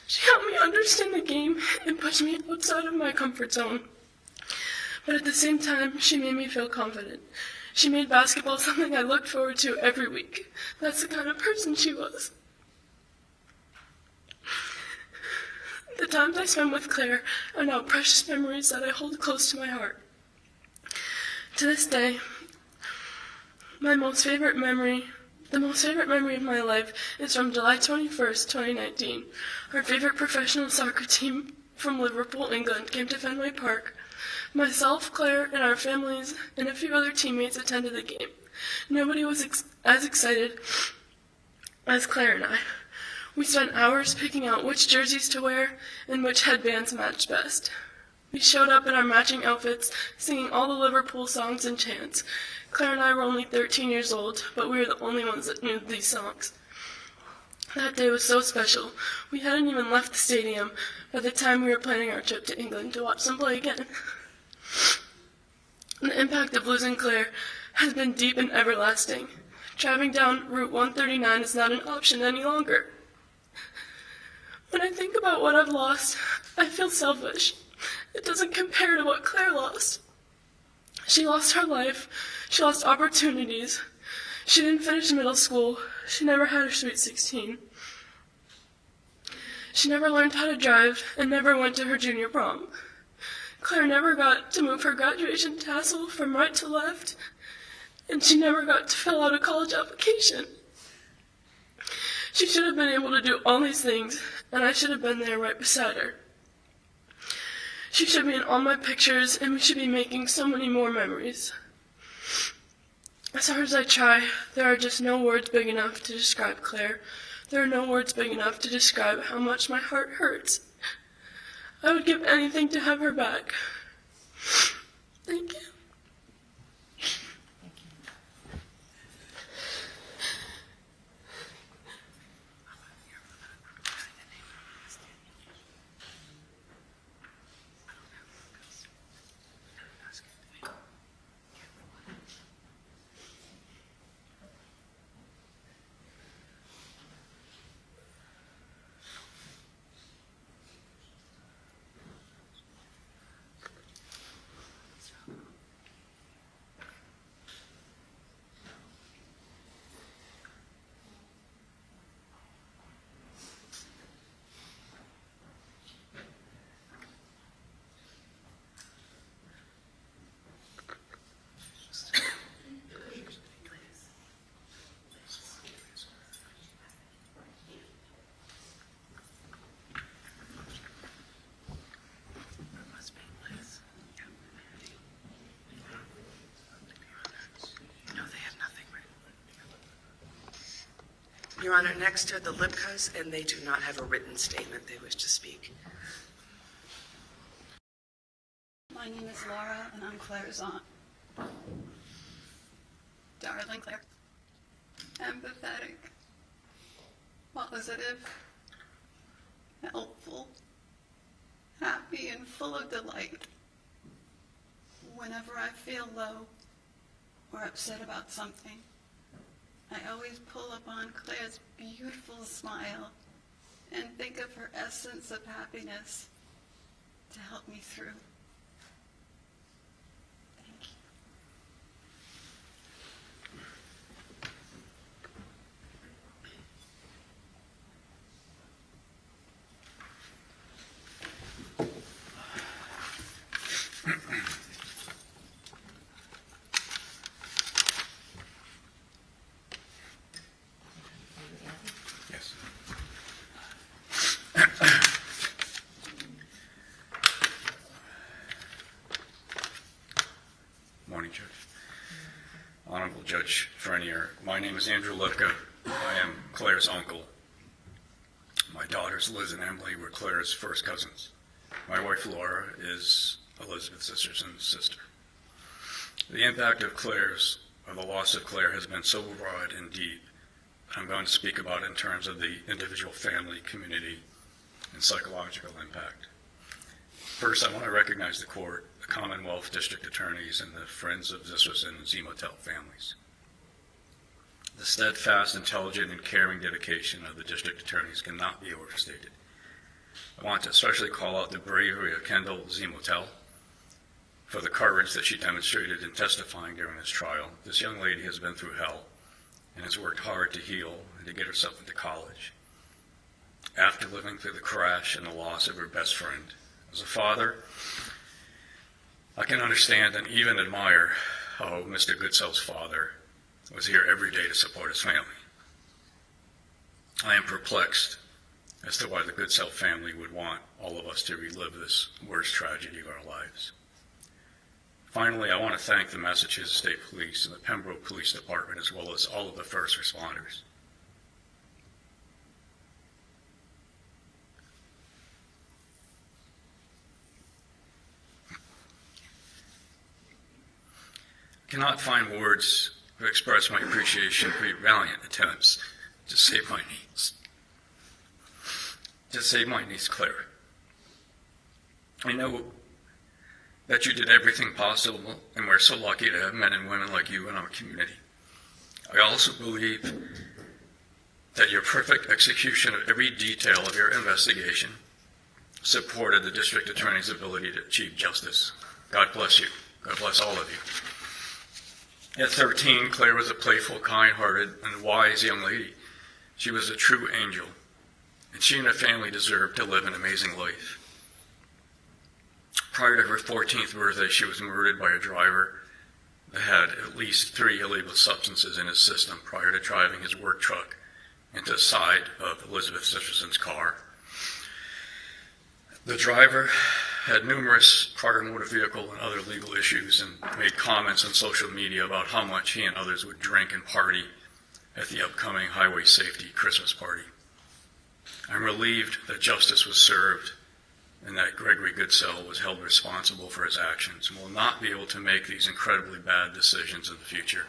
She helped me understand the game and pushed me outside of my comfort zone. But at the same time, she made me feel confident. She made basketball something I looked forward to every week. That's the kind of person she was. The times I spent with Claire are now precious memories that I hold close to my heart. To this day, the most favorite memory of my life is from July 21st, 2019. Our favorite professional soccer team from Liverpool, England, came to Fenway Park. Myself, Claire, and our families and a few other teammates attended the game. Nobody was as excited as Claire and I. We spent hours picking out which jerseys to wear and which headbands matched best. We showed up in our matching outfits, singing all the Liverpool songs and chants. Claire and I were only 13 years old, but we were the only ones that knew these songs. That day was so special. We hadn't even left the stadium by the time we were planning our trip to England to watch them play again. The impact of losing Claire has been deep and everlasting. Driving down Route 139 is not an option any longer. When I think about what I've lost, I feel selfish. It doesn't compare to what Claire lost. She lost her life. She lost opportunities. She didn't finish middle school. She never had her sweet 16. She never learned how to drive and never went to her junior prom. Claire never got to move her graduation tassel from right to left, and she never got to fill out a college application. She should have been able to do all these things, and I should have been there right beside her. She should be in all my pictures, and we should be making so many more memories. As hard as I try, there are just no words big enough to describe Claire. There are no words big enough to describe how much my heart hurts. I would give anything to have her back. Thank you. Your Honor, next are the Lipkas, and they do not have a written statement they wish to speak. My name is Laura, and I'm Claire's aunt. Darling Claire, empathetic, positive, helpful, happy, and full of delight. Whenever I feel low or upset about something, I always pull upon Claire's beautiful smile and think of her essence of happiness to help me through. Thank you. Yes. Morning, Judge. Honorable Judge Frenier, my name is Andrew Lipka. I am Claire's uncle. My daughters Liz and Emily were Claire's first cousins. My wife Laura is Elizabeth Sisterson's sister. The impact of the loss of Claire has been so broad and deep. I'm going to speak about it in terms of the individual, family, community, and psychological impact. First, I want to recognize the court, the Commonwealth District Attorneys, and the Friends of Zisterson and Zemotel families. The steadfast, intelligent, and caring dedication of the District Attorneys cannot be overstated. I want to especially call out the bravery of Kendall Zemotel for the courage that she demonstrated in testifying during this trial. This young lady has been through hell and has worked hard to heal and to get herself into college. After living through the crash and the loss of her best friend, as a father, I can understand and even admire how Mr. Goodsell's father was here every day to support his family. I am perplexed as to why the Goodsell family would want all of us to relive this worst tragedy of our lives. Finally, I want to thank the Massachusetts State Police and the Pembroke Police Department, as well as all of the first responders. I cannot find words to express my appreciation for your valiant attempts to save my niece Claire. I know that you did everything possible, and we're so lucky to have men and women like you in our community. I also believe that your perfect execution of every detail of your investigation supported the District Attorney's ability to achieve justice. God bless you. God bless all of you. At 13, Claire was a playful, kind-hearted, and wise young lady. She was a true angel, and she and her family deserved to live an amazing life. Prior to her 14th birthday, she was murdered by a driver that had at least 3 illegal substances in his system prior to driving his work truck into the side of Elizabeth Sisterson's car. The driver had numerous prior motor vehicle and other legal issues and made comments on social media about how much he and others would drink and party at the upcoming highway safety Christmas party. I'm relieved that justice was served and that Gregory Goodsell was held responsible for his actions and will not be able to make these incredibly bad decisions in the future.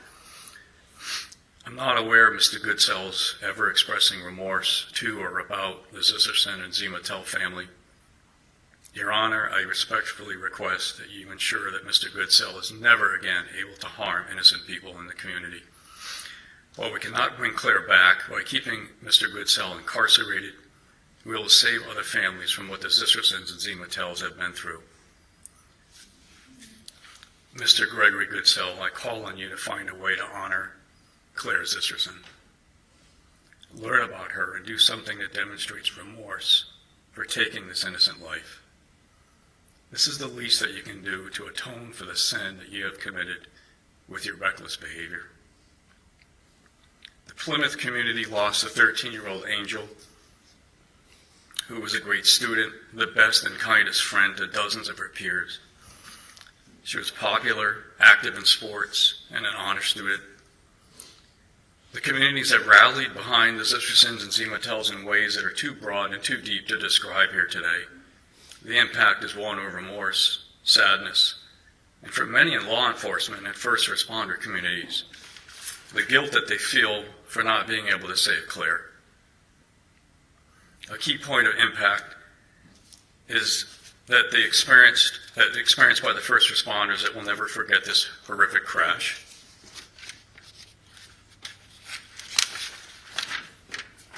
I'm not aware of Mr. Goodsell's ever expressing remorse to or about the Sisterson and Zemotel family. Your Honor, I respectfully request that you ensure that Mr. Goodsell is never again able to harm innocent people in the community. While we cannot bring Claire back by keeping Mr. Goodsell incarcerated, we will save other families from what the Sistersons and Zemotels have been through. Mr. Gregory Goodsell, I call on you to find a way to honor Claire Sisterson. Learn about her and do something that demonstrates remorse for taking this innocent life. This is the least that you can do to atone for the sin that you have committed with your reckless behavior. The Plymouth community lost a 13-year-old angel who was a great student, the best and kindest friend to dozens of her peers. She was popular, active in sports, and an honor student. The communities have rallied behind the Zistersons and Zemotels in ways that are too broad and too deep to describe here today. The impact is one of remorse, sadness, and for many in law enforcement and first responder communities, the guilt that they feel for not being able to save Claire. A key point of impact is that experienced by the first responders that will never forget this horrific crash.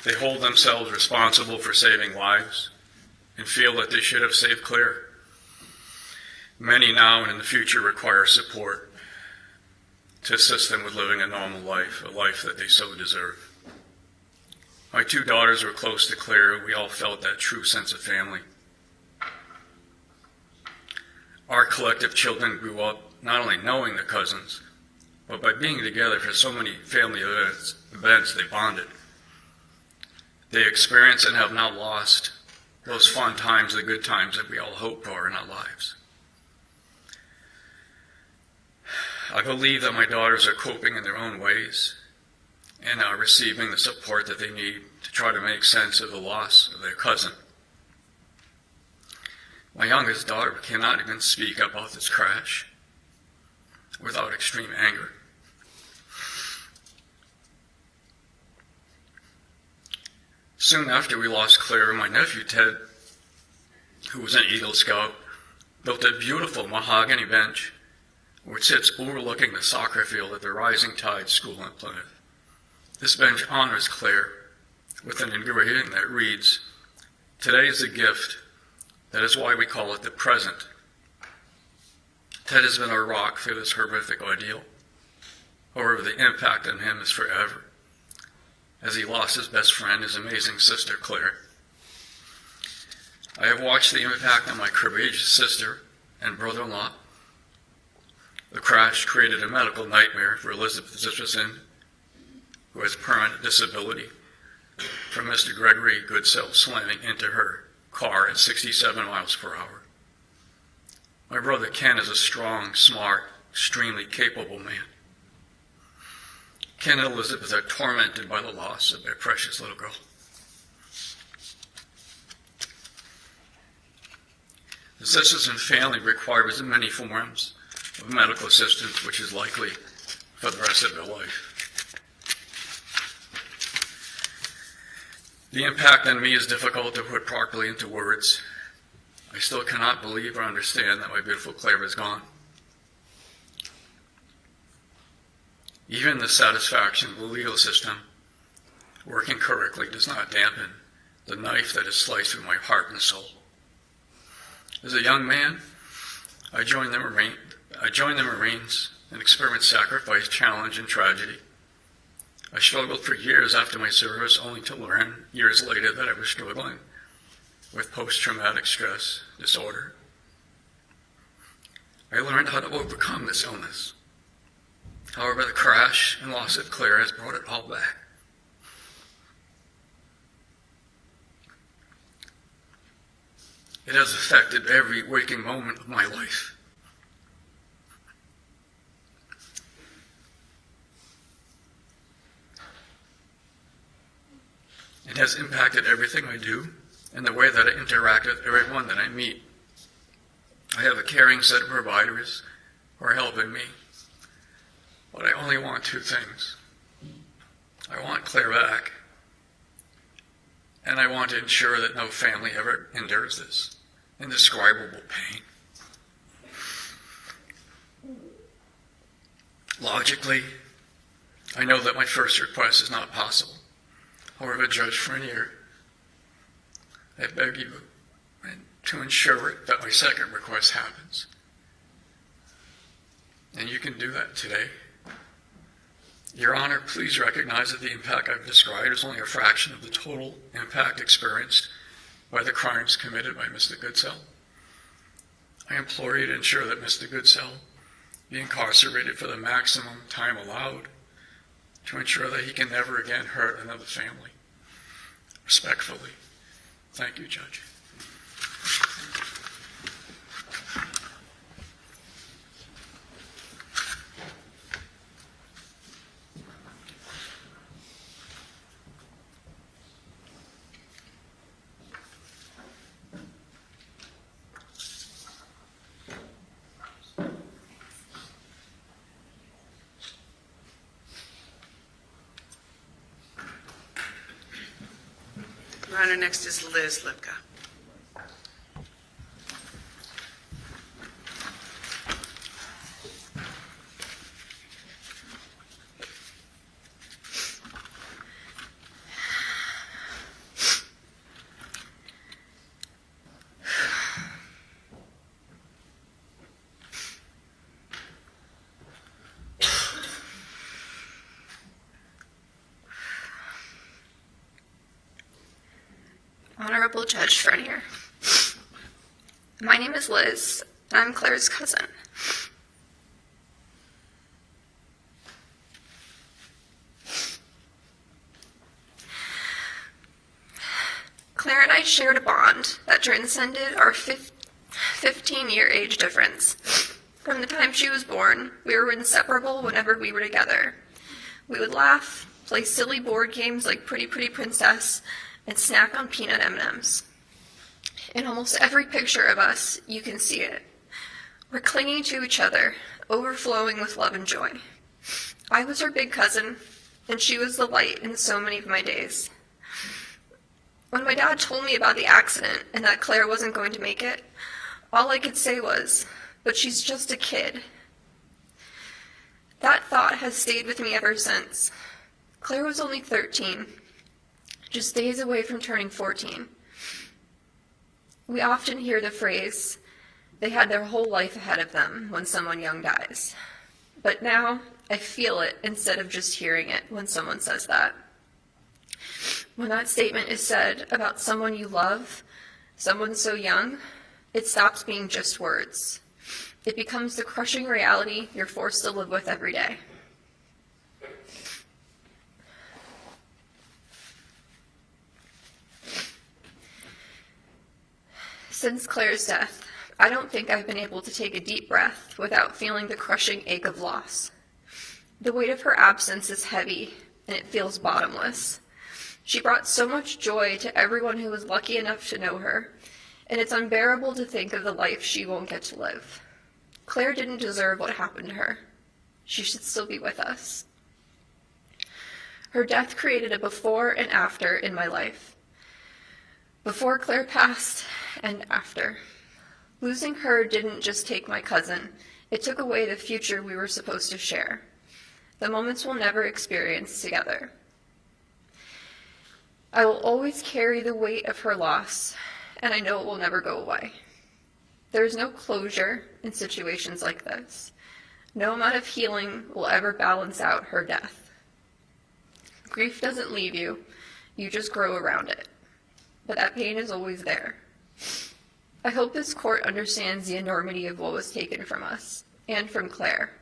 They hold themselves responsible for saving lives and feel that they should have saved Claire. Many now and in the future require support to assist them with living a normal life, a life that they so deserve. My two daughters were close to Claire. We all felt that true sense of family. Our collective children grew up not only knowing the cousins, but by being together for so many family events they bonded. They experienced and have now lost those fun times, the good times that we all hope for in our lives. I believe that my daughters are coping in their own ways and are receiving the support that they need to try to make sense of the loss of their cousin. My youngest daughter cannot even speak about this crash without extreme anger. Soon after we lost Claire, my nephew Ted, who was an Eagle Scout, built a beautiful mahogany bench which sits overlooking the soccer field at the Rising Tide School in Plymouth. This bench honors Claire with an engraving that reads, "Today is a gift. That is why we call it the present." Ted has been our rock through this horrific ordeal. However, the impact on him is forever, as he lost his best friend, his amazing sister, Claire. I have watched the impact on my courageous sister and brother-in-law. The crash created a medical nightmare for Elizabeth Zisterson, who has permanent disability, from Mr. Gregory Goodsell slamming into her car at 67 miles per hour. My brother Ken is a strong, smart, extremely capable man. Ken and Elizabeth are tormented by the loss of their precious little girl. The Zisterson family requires many forms of medical assistance, which is likely for the rest of their life. The impact on me is difficult to put properly into words. I still cannot believe or understand that my beautiful Claire is gone. Even the satisfaction of the legal system working correctly does not dampen the knife that is sliced through my heart and soul. As a young man, I joined the Marines and experienced sacrifice, challenge, and tragedy. I struggled for years after my service, only to learn years later that I was struggling with post-traumatic stress disorder. I learned how to overcome this illness. However, the crash and loss of Claire has brought it all back. It has affected every waking moment of my life. It has impacted everything I do and the way that I interact with everyone that I meet. I have a caring set of providers who are helping me, but I only want two things. I want Claire back, and I want to ensure that no family ever endures this indescribable pain. Logically, I know that my first request is not possible. However, Judge Frenier, I beg you to ensure that my second request happens. And you can do that today. Your Honor, please recognize that the impact I've described is only a fraction of the total impact experienced by the crimes committed by Mr. Goodsell. I implore you to ensure that Mr. Goodsell be incarcerated for the maximum time allowed, to ensure that he can never again hurt another family. Respectfully. Thank you, Judge. Honor, next is Liz Lipka. Honorable Judge Frenier, my name is Liz, and I'm Claire's cousin. Claire and I shared a bond that transcended our 15-year age difference. From the time she was born, we were inseparable whenever we were together. We would laugh, play silly board games like Pretty Pretty Princess, and snack on peanut M&Ms. In almost every picture of us, you can see it. We're clinging to each other, overflowing with love and joy. I was her big cousin, and she was the light in so many of my days. When my dad told me about the accident and that Claire wasn't going to make it, all I could say was, "But she's just a kid." That thought has stayed with me ever since. Claire was only 13. Just days away from turning 14. We often hear the phrase, "They had their whole life ahead of them," when someone young dies. But now, I feel it instead of just hearing it when someone says that. When that statement is said about someone you love, someone so young, it stops being just words. It becomes the crushing reality you're forced to live with every day. Since Claire's death, I don't think I've been able to take a deep breath without feeling the crushing ache of loss. The weight of her absence is heavy, and it feels bottomless. She brought so much joy to everyone who was lucky enough to know her, and it's unbearable to think of the life she won't get to live. Claire didn't deserve what happened to her. She should still be with us. Her death created a before and after in my life. Before Claire passed, and after. Losing her didn't just take my cousin, it took away the future we were supposed to share. The moments we'll never experience together. I will always carry the weight of her loss, and I know it will never go away. There is no closure in situations like this. No amount of healing will ever balance out her death. Grief doesn't leave you, you just grow around it. But that pain is always there. I hope this court understands the enormity of what was taken from us, and from Claire.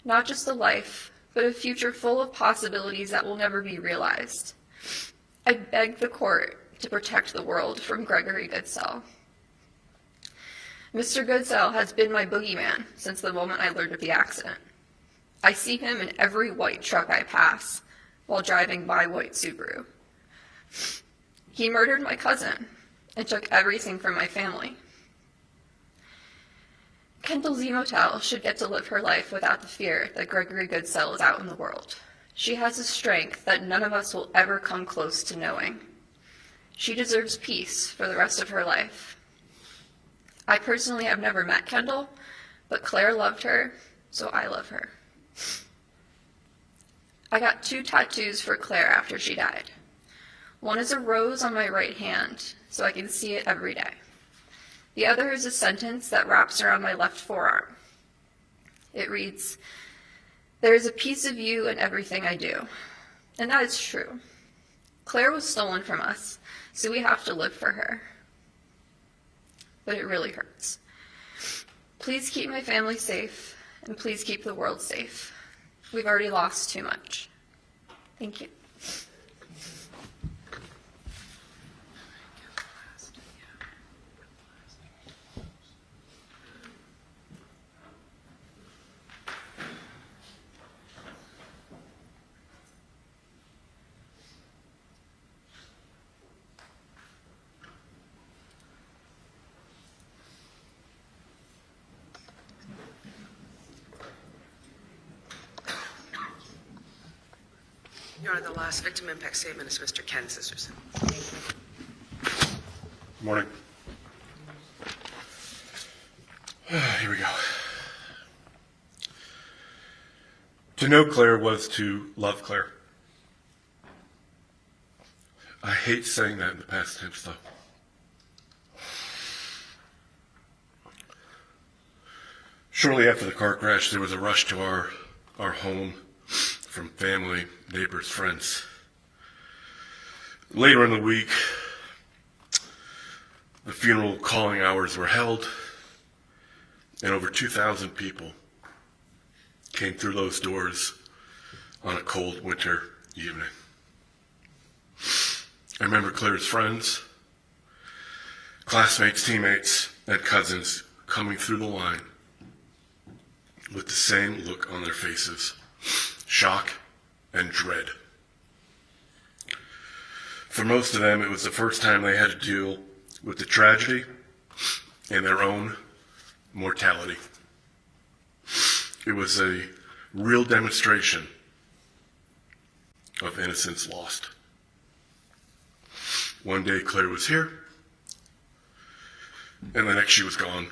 Not just a life, but a future full of possibilities that will never be realized. I beg the court to protect the world from Gregory Goodsell. Mr. Goodsell has been my boogeyman since the moment I learned of the accident. I see him in every white truck I pass while driving my white Subaru. He murdered my cousin and took everything from my family. Kendall Zemotel should get to live her life without the fear that Gregory Goodsell is out in the world. She has a strength that none of us will ever come close to knowing. She deserves peace for the rest of her life. I personally have never met Kendall, but Claire loved her, so I love her. I got 2 tattoos for Claire after she died. One is a rose on my right hand, so I can see it every day. The other is a sentence that wraps around my left forearm. It reads, "There is a piece of you in everything I do." And that is true. Claire was stolen from us, so we have to live for her. But it really hurts. Please keep my family safe, and please keep the world safe. We've already lost too much. Thank you. Your Honor, the last victim impact statement is Mr. Ken Sisterson. Morning. Here we go. To know Claire was to love Claire. I hate saying that in the past tense, though. Shortly after the car crash, there was a rush to our home from family, neighbors, friends. Later in the week, the funeral calling hours were held, and over 2,000 people came through those doors on a cold winter evening. I remember Claire's friends, classmates, teammates, and cousins coming through the line with the same look on their faces, shock and dread. For most of them, it was the first time they had to deal with the tragedy and their own mortality. It was a real demonstration of innocence lost. One day Claire was here, and the next she was gone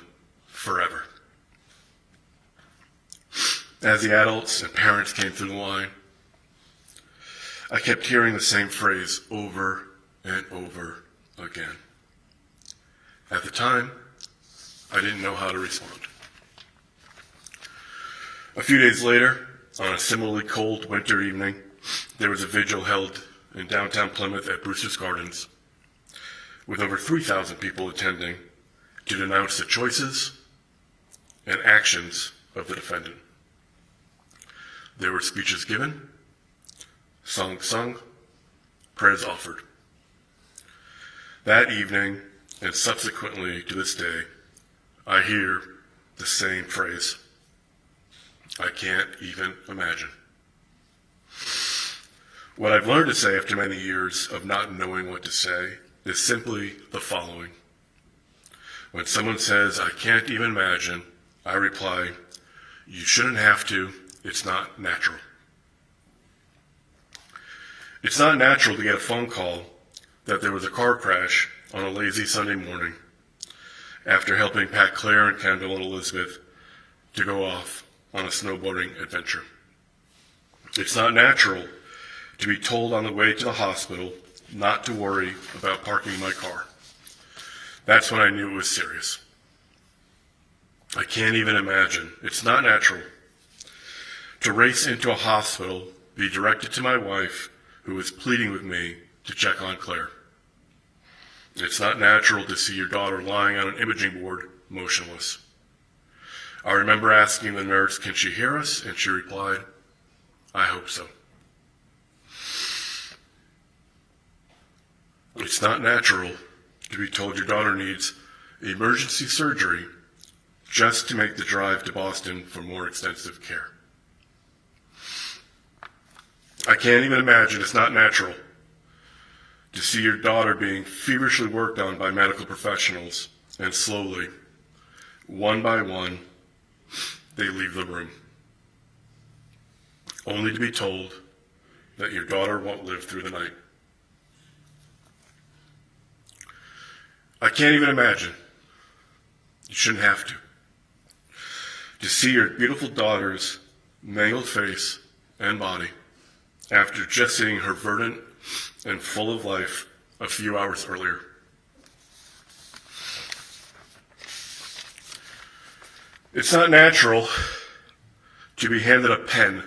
forever. As the adults and parents came through the line, I kept hearing the same phrase over and over again. At the time, I didn't know how to respond. A few days later, on a similarly cold winter evening, there was a vigil held in downtown Plymouth at Brewster's Gardens, with over 3,000 people attending to denounce the choices and actions of the defendant. There were speeches given, songs sung, prayers offered. That evening, and subsequently to this day, I hear the same phrase. I can't even imagine. What I've learned to say after many years of not knowing what to say is simply the following. When someone says, I can't even imagine, I reply, you shouldn't have to, it's not natural. It's not natural to get a phone call that there was a car crash on a lazy Sunday morning after helping pack Claire and Kendall and Elizabeth to go off on a snowboarding adventure. It's not natural to be told on the way to the hospital not to worry about parking my car. That's when I knew it was serious. I can't even imagine. It's not natural to race into a hospital, be directed to my wife, who was pleading with me to check on Claire. It's not natural to see your daughter lying on an imaging board, motionless. I remember asking the nurse, can she hear us? And she replied, I hope so. It's not natural to be told your daughter needs emergency surgery just to make the drive to Boston for more extensive care. I can't even imagine, it's not natural to see your daughter being feverishly worked on by medical professionals, and slowly, one by one, they leave the room, only to be told that your daughter won't live through the night. I can't even imagine, you shouldn't have to see your beautiful daughter's mangled face and body after just seeing her verdant and full of life a few hours earlier. It's not natural to be handed a pen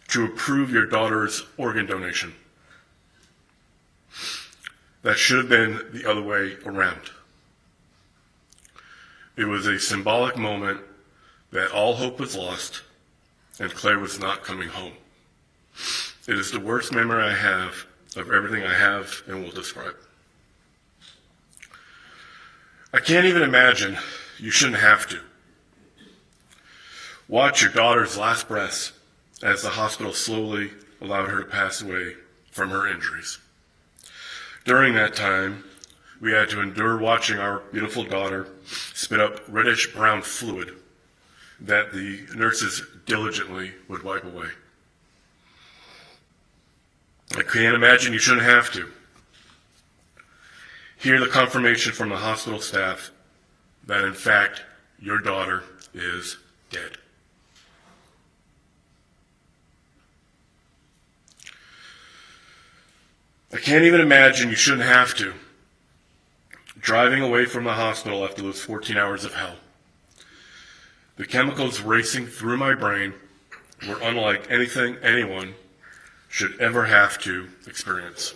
to approve your daughter's organ donation. That should have been the other way around. It was a symbolic moment that all hope was lost and Claire was not coming home. It is the worst memory I have of everything I have and will describe. I can't even imagine, you shouldn't have to. Watch your daughter's last breaths as the hospital slowly allowed her to pass away from her injuries. During that time, we had to endure watching our beautiful daughter spit up reddish-brown fluid that the nurses diligently would wipe away. I can't imagine, you shouldn't have to. hear the confirmation from the hospital staff that in fact your daughter is dead. I can't even imagine, you shouldn't have to, driving away from the hospital after those 14 hours of hell. The chemicals racing through my brain were unlike anything anyone should ever have to experience.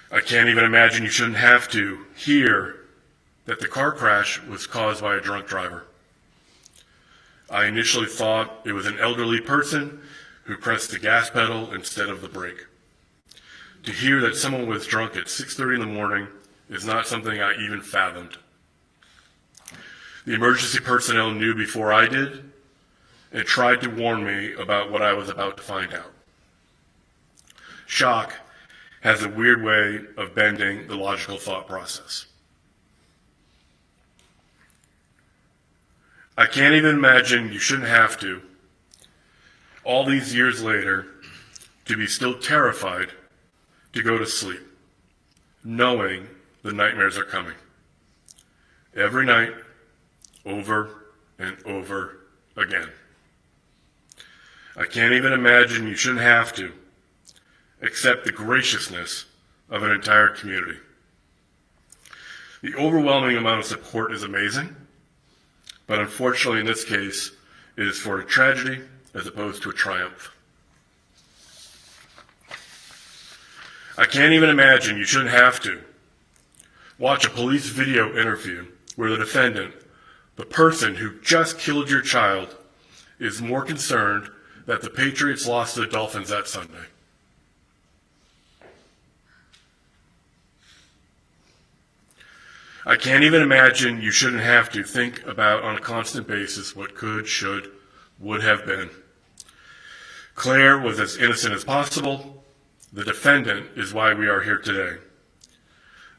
I can't even imagine, you shouldn't have to hear that the car crash was caused by a drunk driver. I initially thought it was an elderly person who pressed the gas pedal instead of the brake. To hear that someone was drunk at 6:30 in the morning is not something I even fathomed. The emergency personnel knew before I did and tried to warn me about what I was about to find out. Shock has a weird way of bending the logical thought process. I can't even imagine, you shouldn't have to, all these years later, to be still terrified to go to sleep, knowing the nightmares are coming. Every night, over and over again. I can't even imagine, you shouldn't have to, accept the graciousness of an entire community. The overwhelming amount of support is amazing, but unfortunately in this case, it is for a tragedy as opposed to a triumph. I can't even imagine, you shouldn't have to, watch a police video interview where the defendant, the person who just killed your child, is more concerned that the Patriots lost to the Dolphins that Sunday. I can't even imagine, you shouldn't have to, think about on a constant basis what could, should, would have been. Claire was as innocent as possible. The defendant is why we are here today.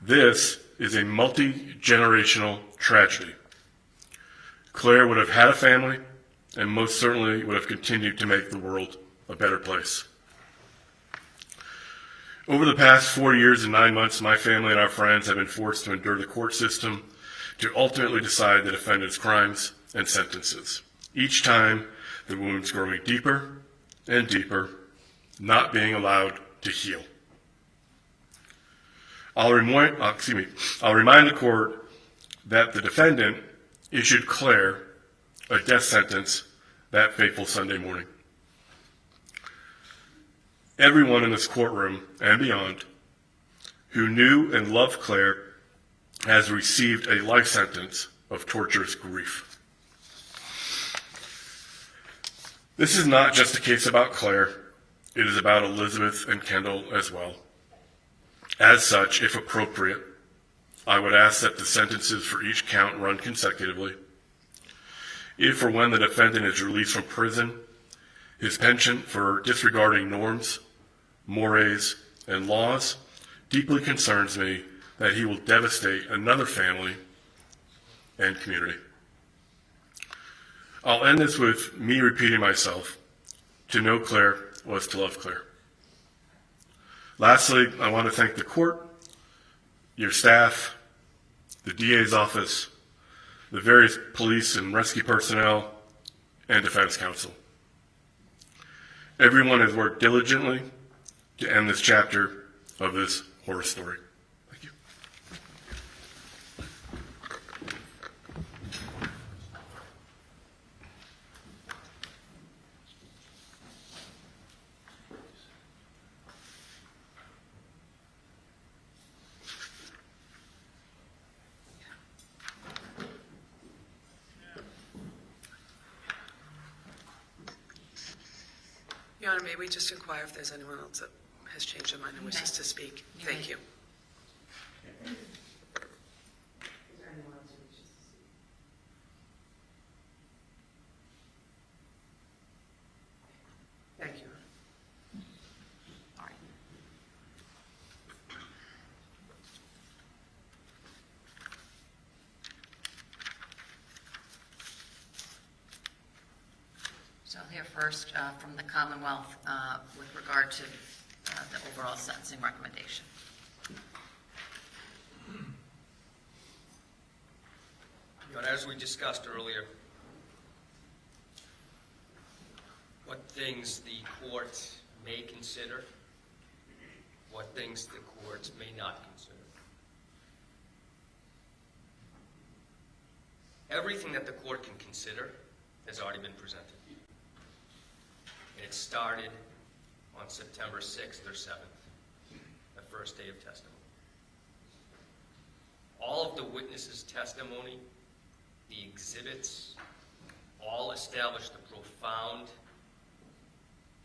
This is a multi-generational tragedy. Claire would have had a family and most certainly would have continued to make the world a better place. Over the past 4 years and 9 months, my family and our friends have been forced to endure the court system to ultimately decide the defendant's crimes and sentences. Each time, the wounds growing deeper and deeper, not being allowed to heal. I'll remind the court that the defendant issued Claire a death sentence that fateful Sunday morning. Everyone in this courtroom and beyond who knew and loved Claire has received a life sentence of torturous grief. This is not just a case about Claire, it is about Elizabeth and Kendall as well. As such, if appropriate, I would ask that the sentences for each count run consecutively. If or when the defendant is released from prison, his penchant for disregarding norms, mores, and laws deeply concerns me that he will devastate another family and community. I'll end this with me repeating myself. To know Claire was to love Claire. Lastly, I want to thank the court, your staff, the DA's office, the various police and rescue personnel, and defense counsel. Everyone has worked diligently to end this chapter of this horror story. Thank you. Your Honor, may we just inquire if there's anyone else that has changed their mind and wishes to speak? Thank you. Thank you. All right. So I'll hear first from the Commonwealth with regard to the overall sentencing recommendation. As we discussed earlier, what things the court may consider, what things the courts may not consider. Everything that the court can consider has already been presented. And it started on September 6th or 7th, the first day of testimony. All of the witnesses' testimony, the exhibits, all establish the profound,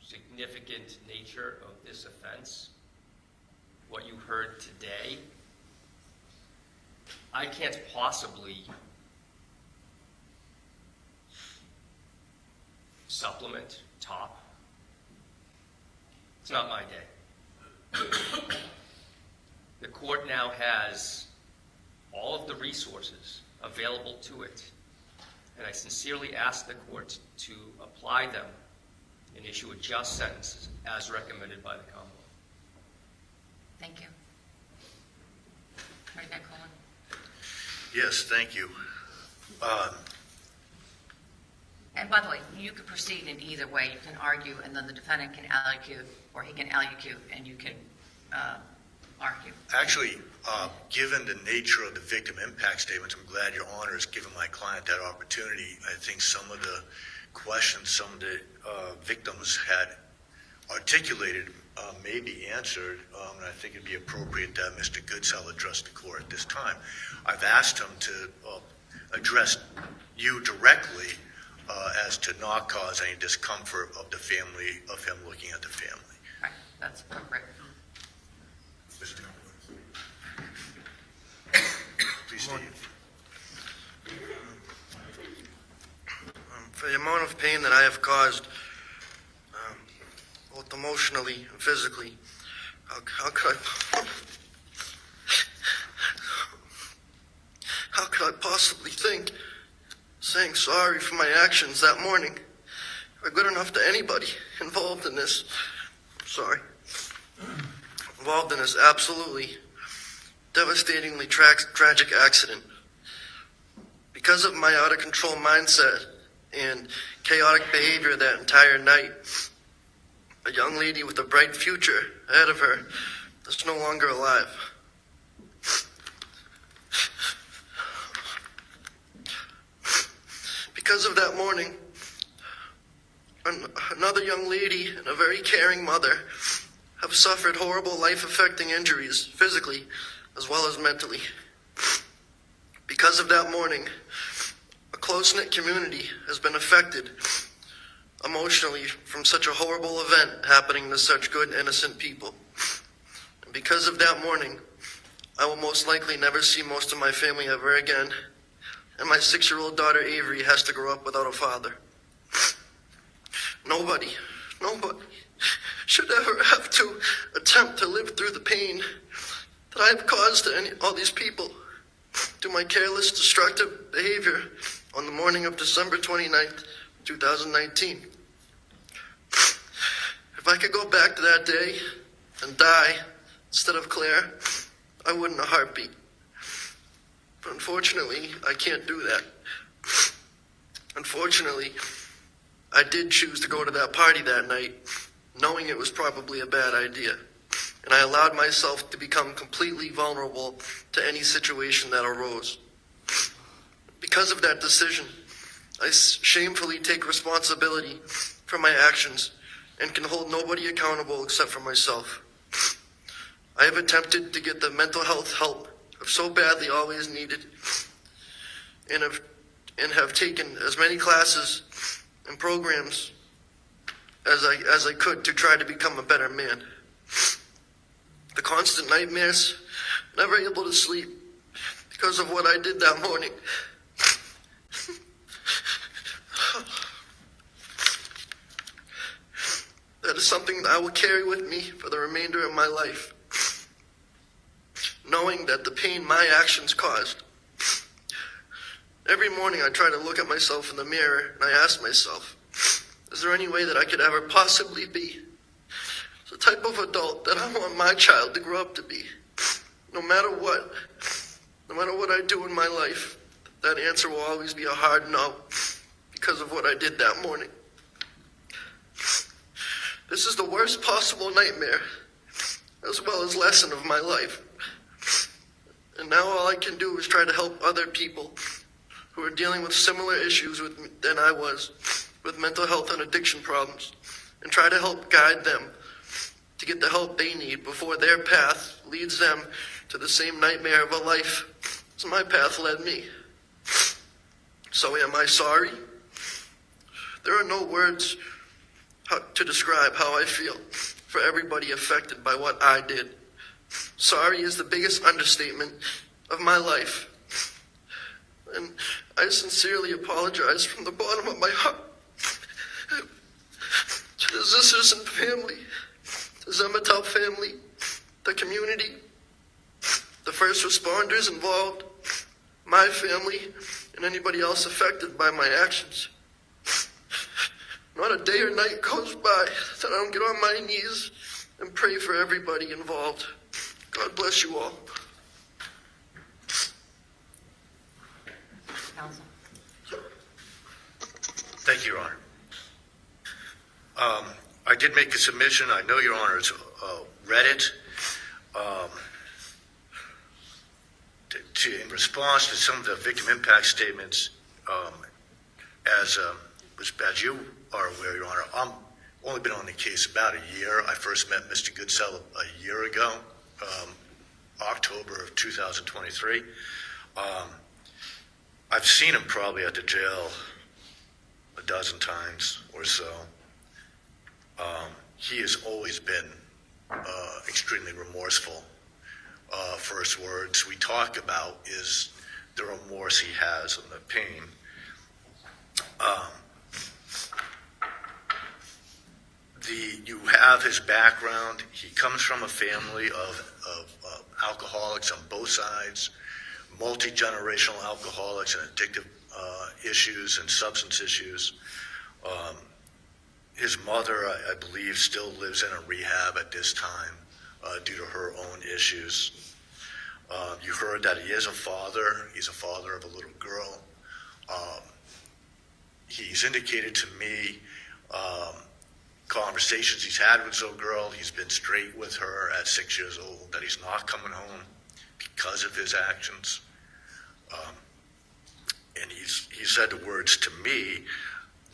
significant nature of this offense. What you heard today, I can't possibly supplement, top. It's not my day. The court now has all of the resources available to it, and I sincerely ask the court to apply them and issue a just sentence as recommended by the Commonwealth. Thank you. Attorney Van Colen. Yes, thank you. And by the way, you could proceed in either way. You can argue, and then the defendant can allocute, or he can allocute, and you can argue. Actually, given the nature of the victim impact statements, I'm glad Your Honor has given my client that opportunity. I think some of the questions some of the victims had articulated may be answered, and I think it'd be appropriate that Mr. Goodsell address the court at this time. I've asked him to address you directly as to not cause any discomfort of the family, of him looking at the family. Right, that's appropriate. Mr. Please, Steve. For the amount of pain that I have caused, both emotionally and physically, how could I possibly think saying sorry for my actions that morning are good enough to anybody involved in this? Sorry. Involved in this absolutely devastatingly tragic accident. Because of my out-of-control mindset and chaotic behavior that entire night, a young lady with a bright future ahead of her is no longer alive. Because of that morning, another young lady and a very caring mother have suffered horrible life-affecting injuries, physically as well as mentally. Because of that morning, a close-knit community has been affected emotionally from such a horrible event happening to such good, innocent people. And because of that morning, I will most likely never see most of my family ever again, and my 6-year-old daughter Avery has to grow up without a father. Nobody should ever have to attempt to live through the pain that I have caused to all these people through my careless, destructive behavior on the morning of December 29th, 2019. If I could go back to that day and die instead of Claire, I would in a heartbeat. But unfortunately, I can't do that. Unfortunately, I did choose to go to that party that night, knowing it was probably a bad idea. And I allowed myself to become completely vulnerable to any situation that arose. Because of that decision, I shamefully take responsibility for my actions and can hold nobody accountable except for myself. I have attempted to get the mental health help I've so badly always needed, and have taken as many classes and programs as I could to try to become a better man. The constant nightmares, never able to sleep because of what I did that morning. That is something that I will carry with me for the remainder of my life, knowing that the pain my actions caused. Every morning I try to look at myself in the mirror and I ask myself, is there any way that I could ever possibly be the type of adult that I want my child to grow up to be? No matter what I do in my life, that answer will always be a hard no because of what I did that morning. This is the worst possible nightmare, as well as lesson of my life. And now all I can do is try to help other people who are dealing with similar issues than I was, with mental health and addiction problems, and try to help guide them to get the help they need before their path leads them to the same nightmare of a life as my path led me. So am I sorry? There are no words to describe how I feel for everybody affected by what I did. Sorry is the biggest understatement of my life. And I sincerely apologize from the bottom of my heart to the Zisserson family, the Zemetel family, the community, the first responders involved, my family, and anybody else affected by my actions. Not a day or night goes by that I don't get on my knees and pray for everybody involved. God bless you all. Counsel. Thank you, Your Honor. I did make a submission. I know Your Honor has read it. In response to some of the victim impact statements, as you are aware, Your Honor, I've only been on the case about a year. I first met Mr. Goodsell a year ago, October of 2023. I've seen him probably at the jail a dozen times or so. He has always been extremely remorseful. First words we talk about is the remorse he has and the pain. You have his background. He comes from a family of alcoholics on both sides, multi-generational alcoholics and addictive issues and substance issues. His mother, I believe, still lives in a rehab at this time due to her own issues. You heard that he is a father. He's a father of a little girl. He's indicated to me conversations he's had with the girl. He's been straight with her at 6 years old, that he's not coming home because of his actions. And he said the words to me,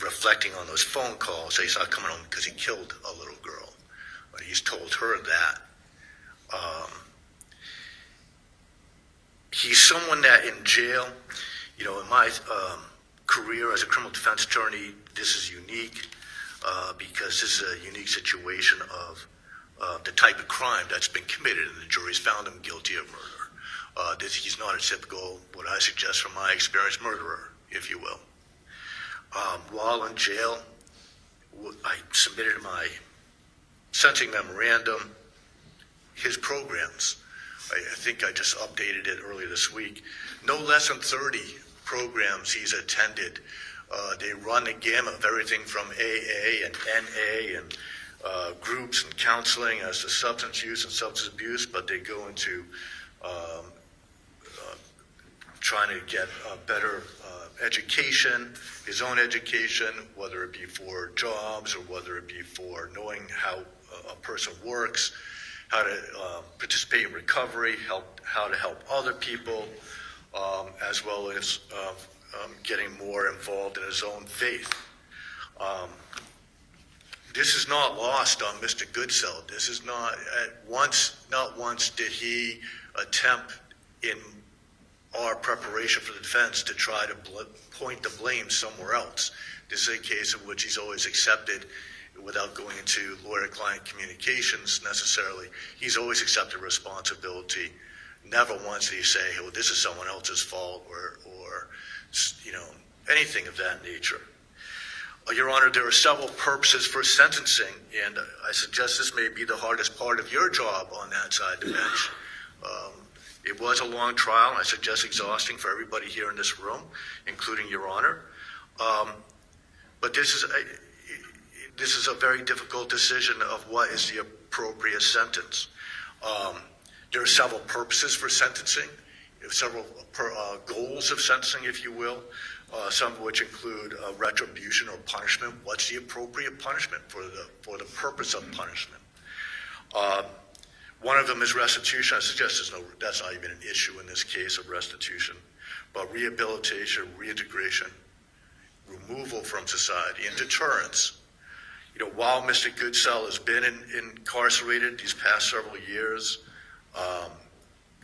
reflecting on those phone calls, that he's not coming home because he killed a little girl. He's told her that. He's someone that in jail, in my career as a criminal defense attorney, this is unique because this is a unique situation of the type of crime that's been committed, and the jury's found him guilty of murder. He's not a typical, what I suggest from my experience, murderer, if you will. While in jail, I submitted my sentencing memorandum, his programs. I think I just updated it earlier this week. No less than 30 programs he's attended. They run the gamut of everything from AA and NA and groups and counseling as to substance use and substance abuse, but they go into trying to get a better education, his own education, whether it be for jobs or whether it be for knowing how a person works, how to participate in recovery, how to help other people, as well as getting more involved in his own faith. This is not lost on Mr. Goodsell. This is not once did he attempt in our preparation for the defense to try to point the blame somewhere else. This is a case in which he's always accepted, without going into lawyer-client communications necessarily, he's always accepted responsibility. Never once did he say, oh, this is someone else's fault or anything of that nature. Your Honor, there are several purposes for sentencing, and I suggest this may be the hardest part of your job on that side of the bench. It was a long trial, and I suggest exhausting for everybody here in this room, including Your Honor. But this is a very difficult decision of what is the appropriate sentence. There are several purposes for sentencing. several goals of sentencing, if you will, some of which include retribution or punishment. What's the appropriate punishment for the purpose of punishment? One of them is restitution. I suggest that's not even an issue in this case of restitution, but rehabilitation, reintegration, removal from society, and deterrence. While Mr. Goodsell has been incarcerated these past several years,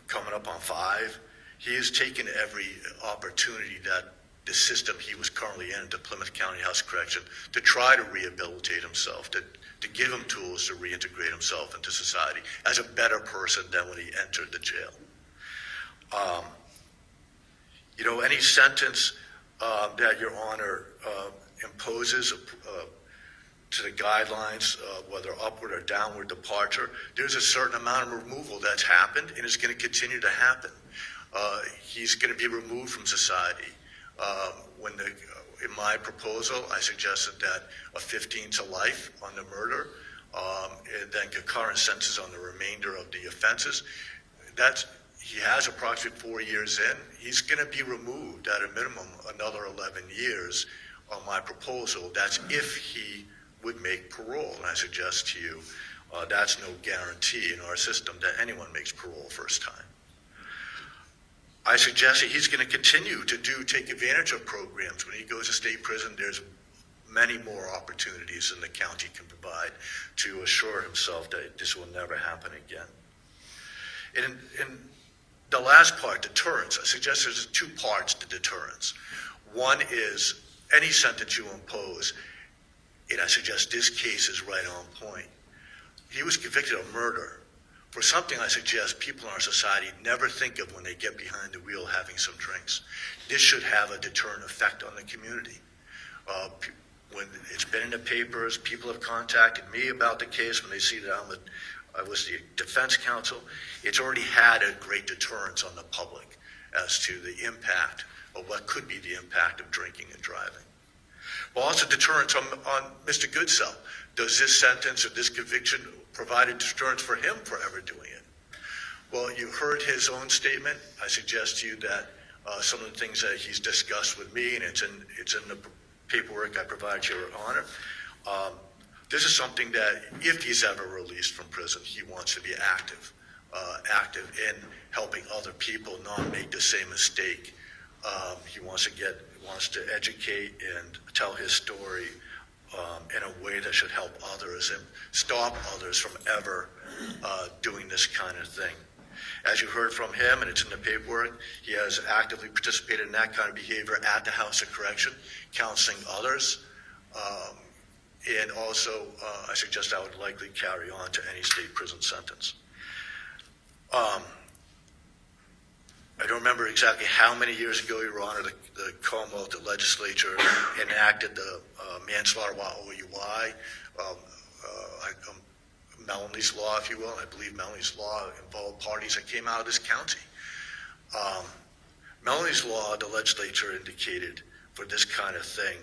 coming up on 5, he has taken every opportunity that the system he was currently in, the Plymouth County House Correction, to try to rehabilitate himself, to give him tools to reintegrate himself into society as a better person than when he entered the jail. Any sentence that Your Honor imposes to the guidelines, whether upward or downward departure, there's a certain amount of removal that's happened and is going to continue to happen. He's going to be removed from society. In my proposal, I suggested that a 15 to life on the murder, and then concurrent sentences on the remainder of the offenses. He has approximately 4 years in. He's going to be removed at a minimum another 11 years on my proposal. That's if he would make parole. And I suggest to you that's no guarantee in our system that anyone makes parole first time. I suggest that he's going to continue to take advantage of programs. When he goes to state prison, there's many more opportunities than the county can provide to assure himself that this will never happen again. In the last part, deterrence, I suggest there's 2 parts to deterrence. One is any sentence you impose, and I suggest this case is right on point. He was convicted of murder for something I suggest people in our society never think of when they get behind the wheel having some drinks. This should have a deterrent effect on the community. When it's been in the papers, people have contacted me about the case when they see that I was the defense counsel. It's already had a great deterrence on the public as to the impact of what could be the impact of drinking and driving. Well, also deterrence on Mr. Goodsell. Does this sentence or this conviction provide a deterrence for him for ever doing it? Well, you heard his own statement. I suggest to you that some of the things that he's discussed with me, and it's in the paperwork I provide Your Honor. This is something that if he's ever released from prison, he wants to be active in helping other people not make the same mistake. He wants to educate and tell his story in a way that should help others and stop others from ever doing this kind of thing. As you heard from him, and it's in the paperwork, he has actively participated in that kind of behavior at the House of Correction, counseling others. And also, I suggest that would likely carry on to any state prison sentence. I don't remember exactly how many years ago, Your Honor, the Commonwealth, the legislature enacted the manslaughter while OUI, Melanie's Law, if you will. I believe Melanie's Law involved parties that came out of this county. Melanie's Law, the legislature indicated for this kind of thing,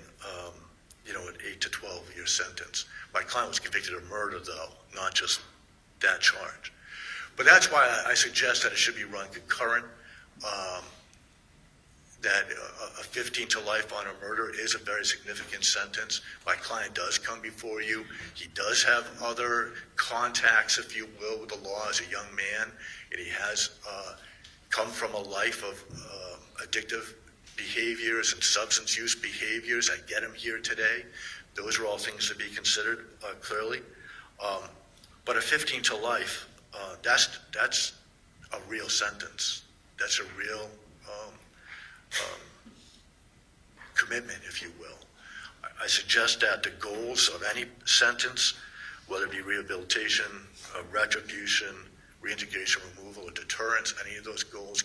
an 8 to 12-year sentence. My client was convicted of murder, though, not just that charge. But that's why I suggest that it should be run concurrent, that a 15 to life on a murder is a very significant sentence. My client does come before you. He does have other contacts, if you will, with the law as a young man, and he has come from a life of addictive behaviors and substance use behaviors that get him here today. Those are all things to be considered, clearly. But a 15 to life, that's a real sentence. That's a real commitment, if you will. I suggest that the goals of any sentence, whether it be rehabilitation, retribution, reintegration, removal, or deterrence, any of those goals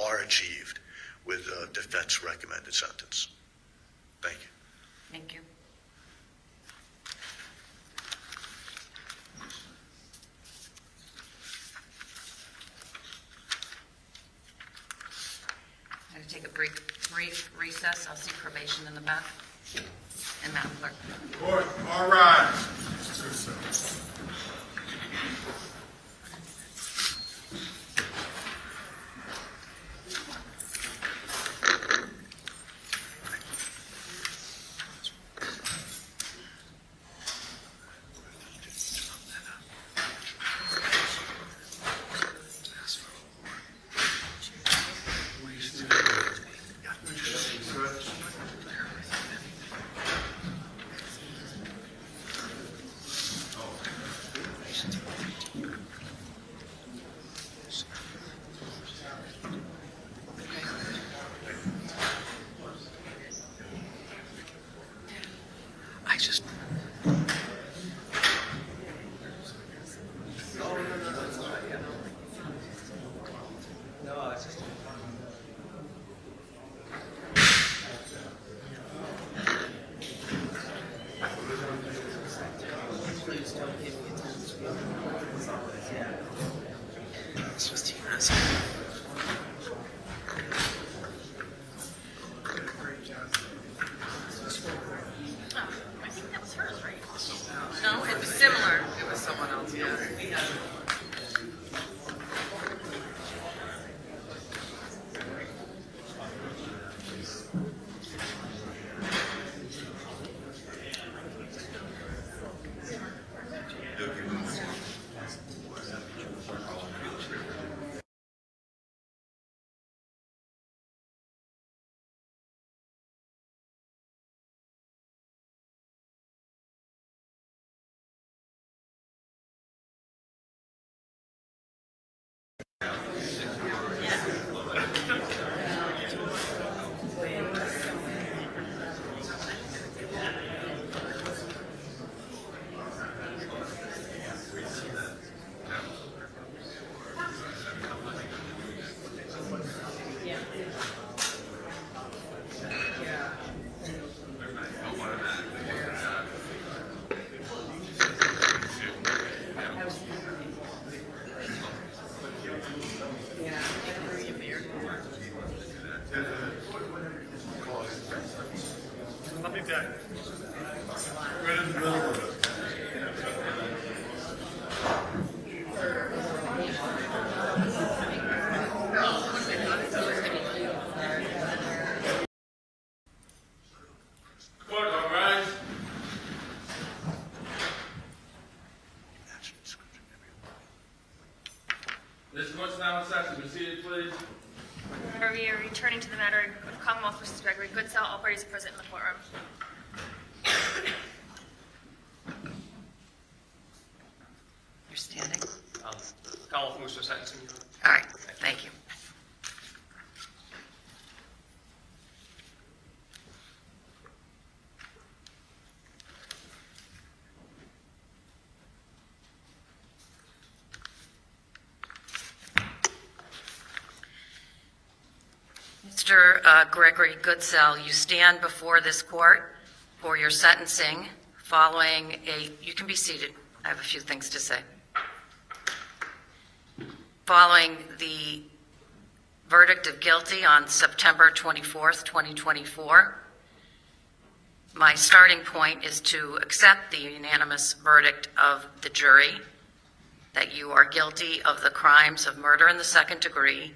are achieved with a defense recommended sentence. Thank you. Thank you. I'm going to take a brief recess. I'll see probation in the back. And Madam Clerk. Court, all rise. Okay. Right in the middle of it. Court, all rise. This court's now in session. Be seated, please. We are returning to the matter of Commonwealth versus Gregory Goodsell. All parties are present in the courtroom. You're standing. Commonwealth moves for sentencing. Your Honor. All right, thank you. Mr. Gregory Goodsell, you stand before this court for your sentencing following you can be seated. I have a few things to say. Following the verdict of guilty on September 24th, 2024, my starting point is to accept the unanimous verdict of the jury that you are guilty of the crimes of murder in the second degree,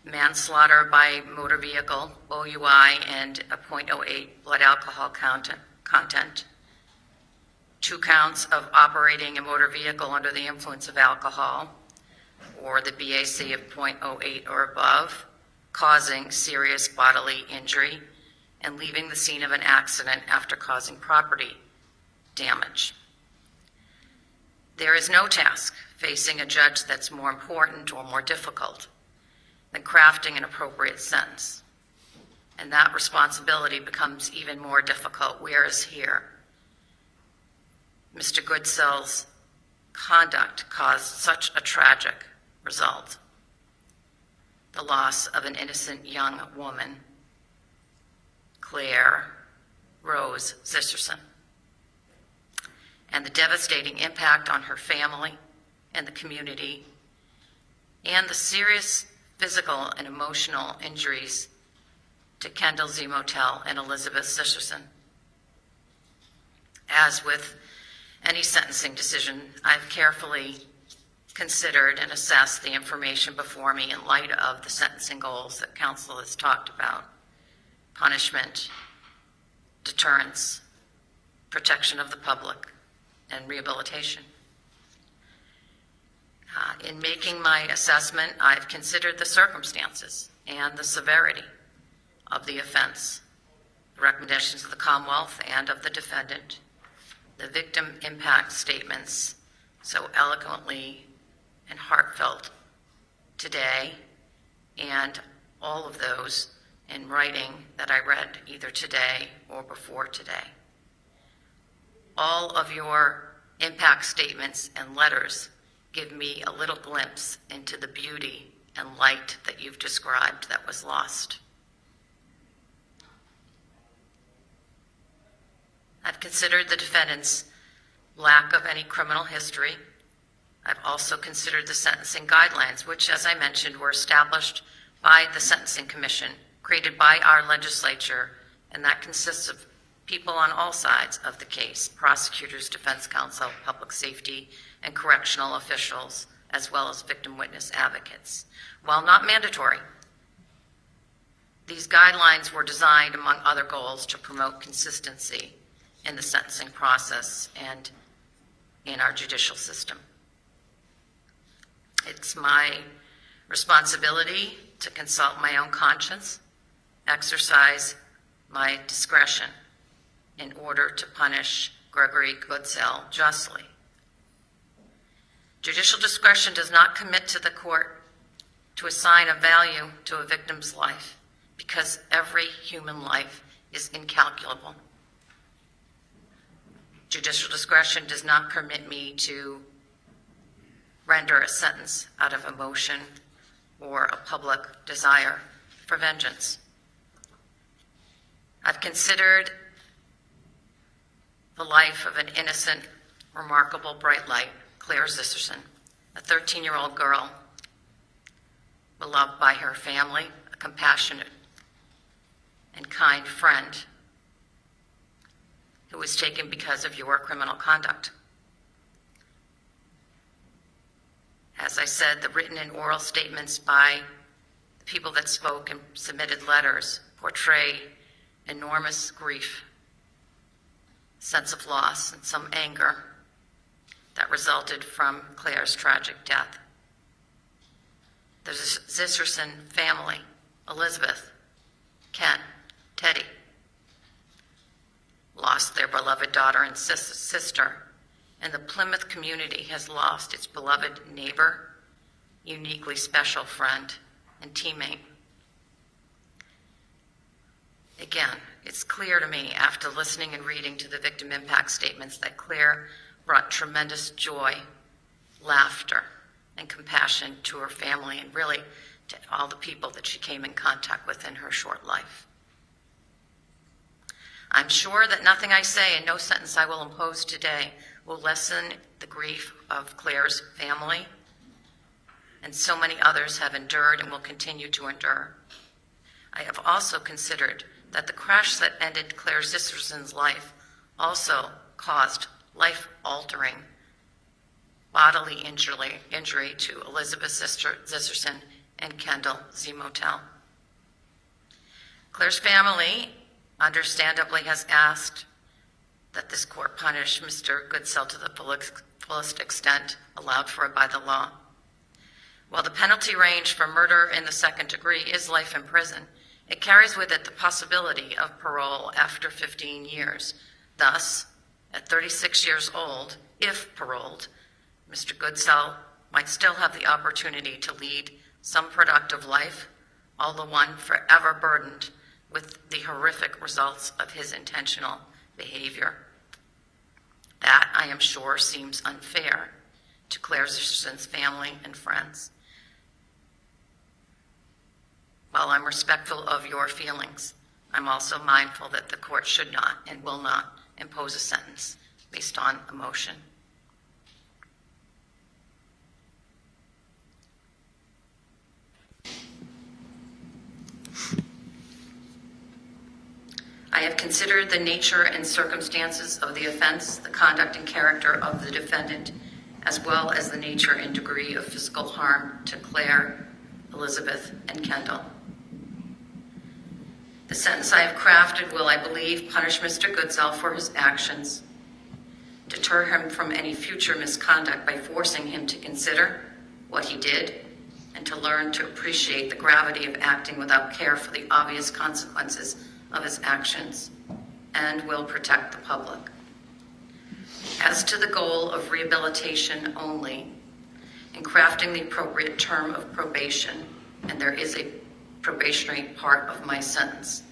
manslaughter by motor vehicle, OUI, and a .08 blood alcohol content, 2 counts of operating a motor vehicle under the influence of alcohol, or the BAC of .08 or above, causing serious bodily injury, and leaving the scene of an accident after causing property damage. There is no task facing a judge that's more important or more difficult than crafting an appropriate sentence. And that responsibility becomes even more difficult, whereas here, Mr. Goodsell's conduct caused such a tragic result. The loss of an innocent young woman, Claire Rose Zisserson, and the devastating impact on her family and the community, and the serious physical and emotional injuries to Kendall Z. Motel and Elizabeth Zisserson. As with any sentencing decision, I've carefully considered and assessed the information before me in light of the sentencing goals that counsel has talked about: punishment, deterrence, protection of the public, and rehabilitation. In making my assessment, I've considered the circumstances and the severity of the offense, the recommendations of the Commonwealth and of the defendant, the victim impact statements so eloquently and heartfelt today, and all of those in writing that I read either today or before today. All of your impact statements and letters give me a little glimpse into the beauty and light that you've described that was lost. I've considered the defendant's lack of any criminal history. I've also considered the sentencing guidelines, which, as I mentioned, were established by the Sentencing Commission, created by our legislature, and that consists of people on all sides of the case: prosecutors, defense counsel, public safety, and correctional officials, as well as victim witness advocates. While not mandatory, these guidelines were designed, among other goals, to promote consistency in the sentencing process and in our judicial system. It's my responsibility to consult my own conscience, exercise my discretion in order to punish Gregory Goodsell justly. Judicial discretion does not commit to the court to assign a value to a victim's life, because every human life is incalculable. Judicial discretion does not permit me to render a sentence out of emotion or a public desire for vengeance. I've considered the life of an innocent, remarkable, bright light, Claire Zisserson, a 13-year-old girl, beloved by her family, a compassionate and kind friend, who was taken because of your criminal conduct. As I said, the written and oral statements by the people that spoke and submitted letters portray enormous grief, sense of loss, and some anger that resulted from Claire's tragic death. The Zisserson family, Elizabeth, Ken, Teddy, lost their beloved daughter and sister, and the Plymouth community has lost its beloved neighbor, uniquely special friend, and teammate. Again, it's clear to me after listening and reading to the victim impact statements that Claire brought tremendous joy, laughter, and compassion to her family and really to all the people that she came in contact with in her short life. I'm sure that nothing I say and no sentence I will impose today will lessen the grief of Claire's family, and so many others have endured and will continue to endure. I have also considered that the crash that ended Claire Zisserson's life also caused life-altering bodily injury to Elizabeth Zisserson and Kendall Zemotel. Claire's family understandably has asked that this court punish Mr. Goodsell to the fullest extent allowed for it by the law. While the penalty range for murder in the second degree is life in prison, it carries with it the possibility of parole after 15 years. Thus, at 36 years old, if paroled, Mr. Goodsell might still have the opportunity to lead some productive life, all the one forever burdened with the horrific results of his intentional behavior. That, I am sure, seems unfair to Claire Zisserson's family and friends. While I'm respectful of your feelings, I'm also mindful that the court should not and will not impose a sentence based on emotion. I have considered the nature and circumstances of the offense, the conduct and character of the defendant, as well as the nature and degree of physical harm to Claire, Elizabeth, and Kendall. The sentence I have crafted will, I believe, punish Mr. Goodsell for his actions, deter him from any future misconduct by forcing him to consider what he did and to learn to appreciate the gravity of acting without care for the obvious consequences of his actions, and will protect the public. As to the goal of rehabilitation only, in crafting the appropriate term of probation, and there is a probationary part of my sentence.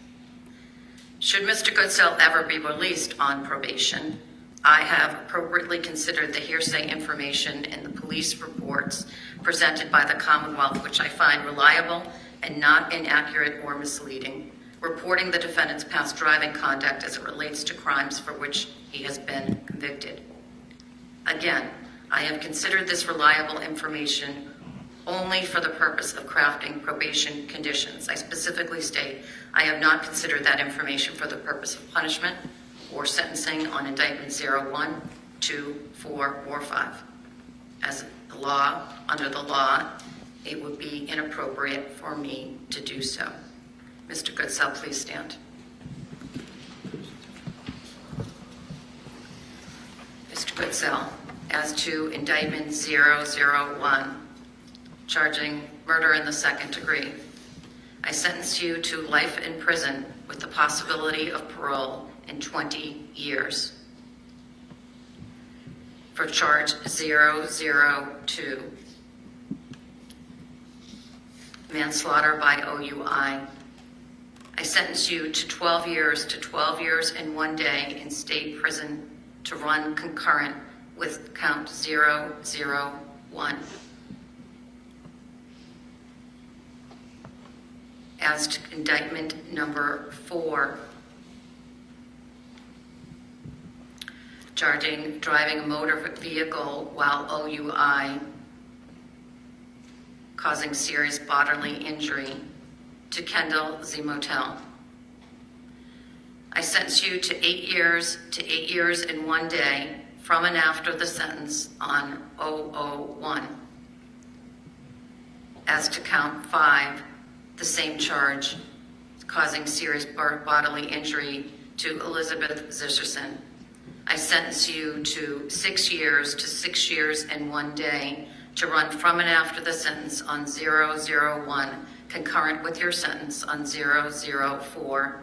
Should Mr. Goodsell ever be released on probation, I have appropriately considered the hearsay information in the police reports presented by the Commonwealth, which I find reliable and not inaccurate or misleading, reporting the defendant's past driving conduct as it relates to crimes for which he has been convicted. Again, I have considered this reliable information only for the purpose of crafting probation conditions. I specifically state I have not considered that information for the purpose of punishment or sentencing on indictment 0, 1, 2, 4, or 5. As the law, under the law, it would be inappropriate for me to do so. Mr. Goodsell, please stand. Mr. Goodsell, as to indictment 001, charging murder in the second degree, I sentence you to life in prison with the possibility of parole in 20 years. For charge 002, manslaughter by OUI, I sentence you to 12 years to 12 years and 1 day in state prison to run concurrent with count 001. As to indictment number 4, charging driving a motor vehicle while OUI, causing serious bodily injury to Kendall Zemotel, I sentence you to 8 years and 1 day from and after the sentence on 001. As to count 5, the same charge, causing serious bodily injury to Elizabeth Zisserson. I sentence you to 6 years and 1 day to run from and after the sentence on 001, concurrent with your sentence on 004.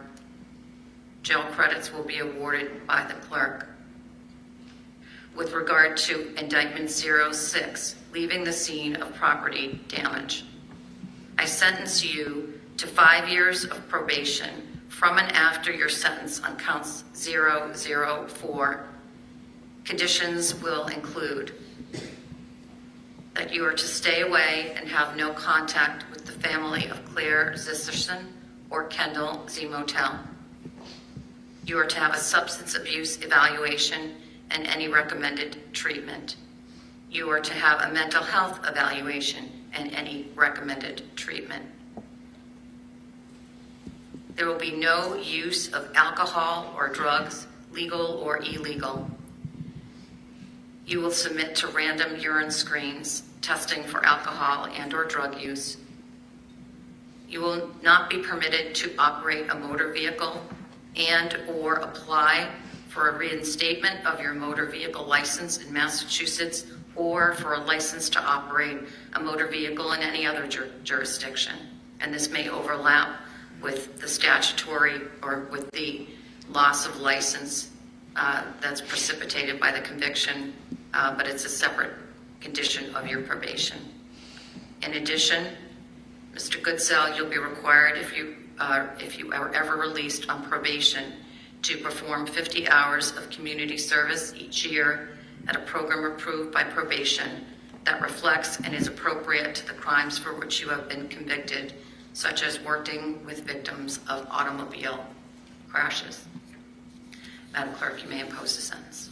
Jail credits will be awarded by the clerk. With regard to indictment 06, leaving the scene of property damage, I sentence you to 5 years of probation from and after your sentence on counts 004. Conditions will include that you are to stay away and have no contact with the family of Claire Zisserson or Kendall Z. Motel. You are to have a substance abuse evaluation and any recommended treatment. You are to have a mental health evaluation and any recommended treatment. There will be no use of alcohol or drugs, legal or illegal. You will submit to random urine screens, testing for alcohol and or drug use. You will not be permitted to operate a motor vehicle and or apply for a reinstatement of your motor vehicle license in Massachusetts or for a license to operate a motor vehicle in any other jurisdiction. And this may overlap with the statutory or with the loss of license that's precipitated by the conviction, but it's a separate condition of your probation. In addition, Mr. Goodsell, you'll be required if you are ever released on probation to perform 50 hours of community service each year at a program approved by probation that reflects and is appropriate to the crimes for which you have been convicted, such as working with victims of automobile crashes. Madam Clerk, you may impose the sentence.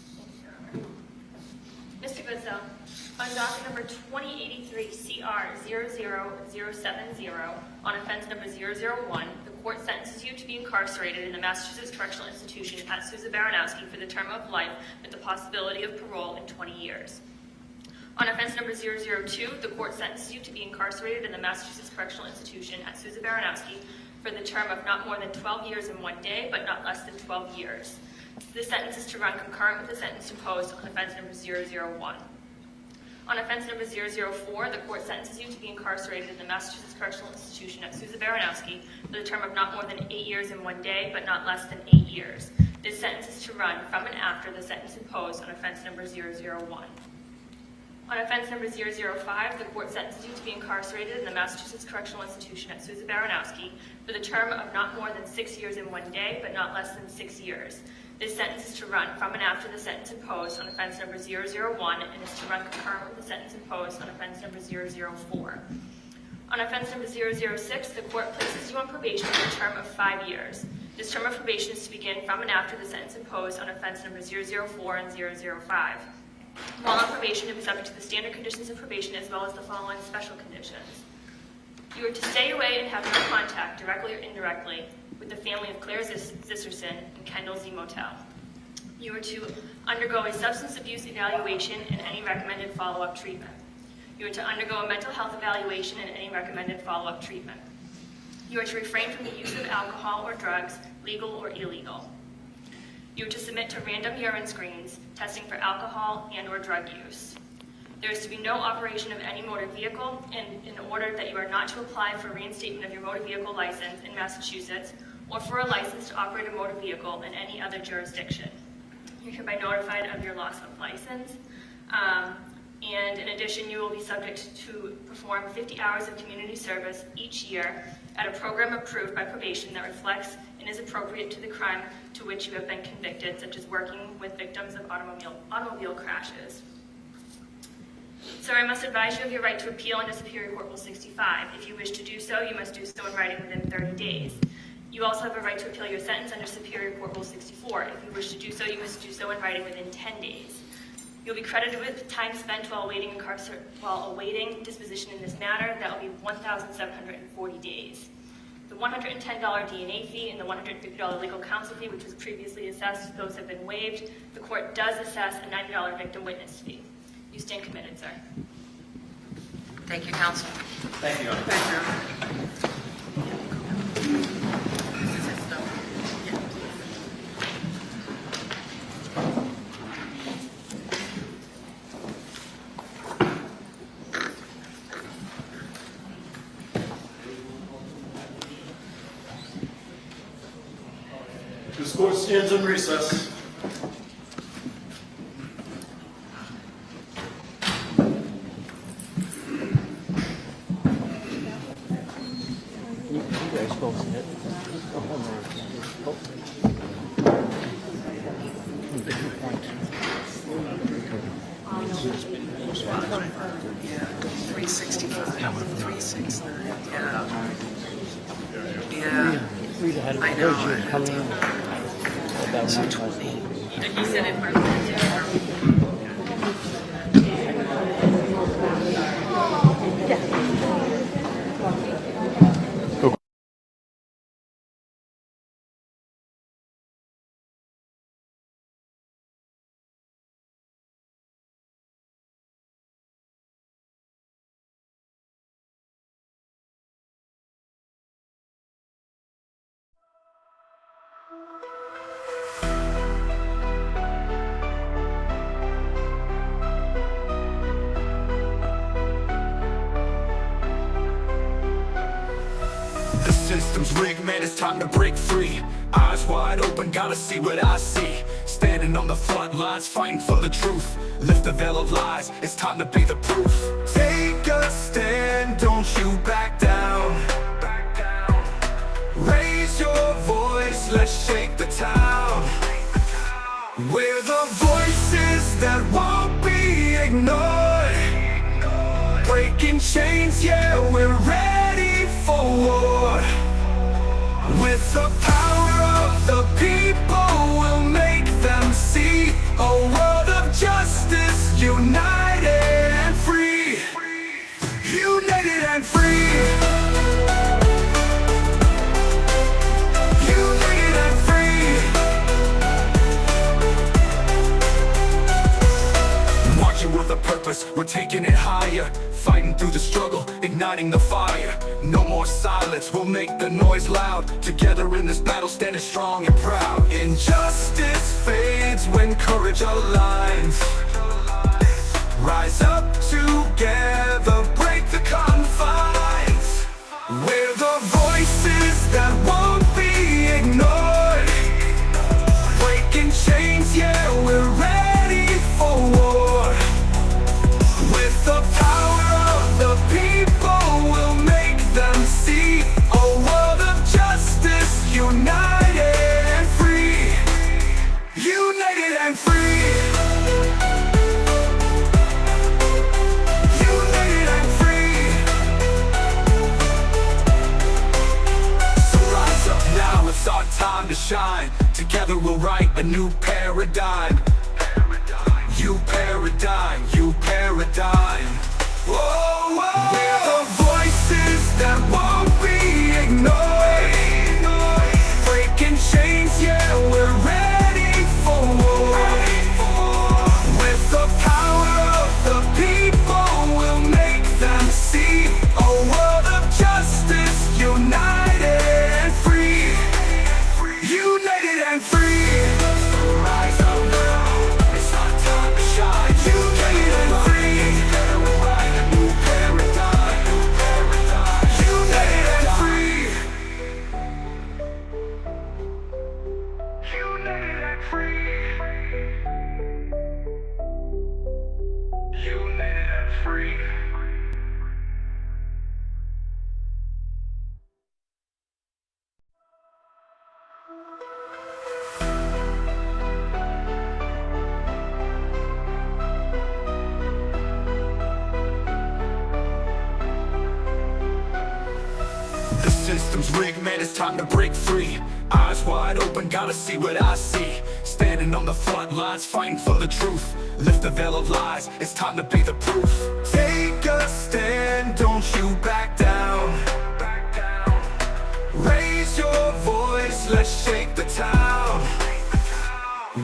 Mr. Goodsell, on docket number 2083 CR 00070, on offense number 001, the court sentences you to be incarcerated in the Massachusetts Correctional Institution at Sousa Baranowski for the term of life with the possibility of parole in 20 years. On offense number 002, the court sentences you to be incarcerated in the Massachusetts Correctional Institution at Sousa Baranowski for the term of not more than 12 years and 1 day, but not less than 12 years. This sentence is to run concurrent with the sentence imposed on offense number 001. On offense number 004, the court sentences you to be incarcerated in the Massachusetts Correctional Institution at Sousa Baranowski for the term of not more than 8 years and 1 day, but not less than 8 years. This sentence is to run from and after the sentence imposed on offense number 001. On offense number 005, the court sentences you to be incarcerated in the Massachusetts Correctional Institution at Sousa Baranowski for the term of not more than 6 years and 1 day, but not less than 6 years. This sentence is to run from and after the sentence imposed on offense number 001 and is to run concurrent with the sentence imposed on offense number 004. On offense number 006, the court places you on probation for a term of 5 years. This term of probation is to begin from and after the sentence imposed on offense number 004 and 005. While on probation, you'll be subject to the standard conditions of probation as well as the following special conditions. You are to stay away and have no contact, directly or indirectly, with the family of Claire Zisserson and Kendall Z. Motel. You are to undergo a substance abuse evaluation and any recommended follow-up treatment. You are to undergo a mental health evaluation and any recommended follow-up treatment. You are to refrain from the use of alcohol or drugs, legal or illegal. You are to submit to random urine screens, testing for alcohol and or drug use. There is to be no operation of any motor vehicle, and in order that you are not to apply for reinstatement of your motor vehicle license in Massachusetts or for a license to operate a motor vehicle in any other jurisdiction. You're hereby notified of your loss of license. And in addition, you will be subject to perform 50 hours of community service each year at a program approved by probation that reflects and is appropriate to the crime to which you have been convicted, such as working with victims of automobile crashes. Sir, I must advise you of your right to appeal under Superior Court Rule 65. If you wish to do so, you must do so in writing within 30 days. You also have a right to appeal your sentence under Superior Court Rule 64. If you wish to do so, you must do so in writing within 10 days. You'll be credited with time spent while awaiting disposition in this matter. That will be 1,740 days. The $110 DNA fee and the $150 legal counsel fee, which was previously assessed. Those have been waived. The court does assess a $90 victim witness fee. You stand committed, sir. Thank you, counsel. Thank you, Your Honor. This court stands in recess. Yeah, 365, 369, yeah. Yeah, I know. So 20. He said it for The system's rigged, man, it's time to break free. Eyes wide open, gotta see what I see. Standing on the front lines, fighting for the truth. Lift the veil of lies, it's time to be the proof. Take a stand, don't you back down. Raise your voice, let's shake the town. We're the voices that won't be ignored. Breaking chains, yeah, we're ready for war. With the power of the people, we'll make them see a world of justice, united and free. United and free. United and free. Marching with a purpose, we're taking it higher. Fighting through the struggle, igniting the fire. No more silence, we'll make the noise loud. Together in this battle, standing strong and proud. Injustice fades when courage aligns. Rise up together, break the confines. We're the voices that won't be ignored. Breaking chains, yeah, we're ready for war. With the power of the people, we'll make them see a world of justice, united and free. United and free. United and free. So rise up now, it's our time to shine. Together we'll write a new paradigm. You paradigm, you paradigm. Whoa, whoa. We're the voices that won't be ignored. Breaking chains, yeah, we're ready for war. With the power of the people, we'll make them see a world of justice, united and free. United and free. Rise up now, it's our time to shine. United and free. We'll write a new paradigm. United and free. United and free. United and free. The system's rigged, man, it's time to break free. Eyes wide open, gotta see what I see. Standing on the front lines, fighting for the truth. Lift the veil of lies, it's time to be the proof. Take a stand, don't you back down. let's shake the town.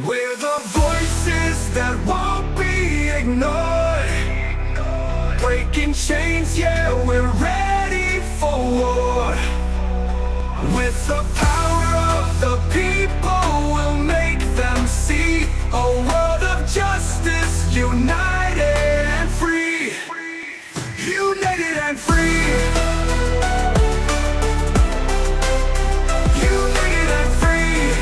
We're the voices that won't be ignored. Breaking chains, yeah, we're ready for war. With the power of the people, we'll make them see a world of justice, united and free. United and free. United and free.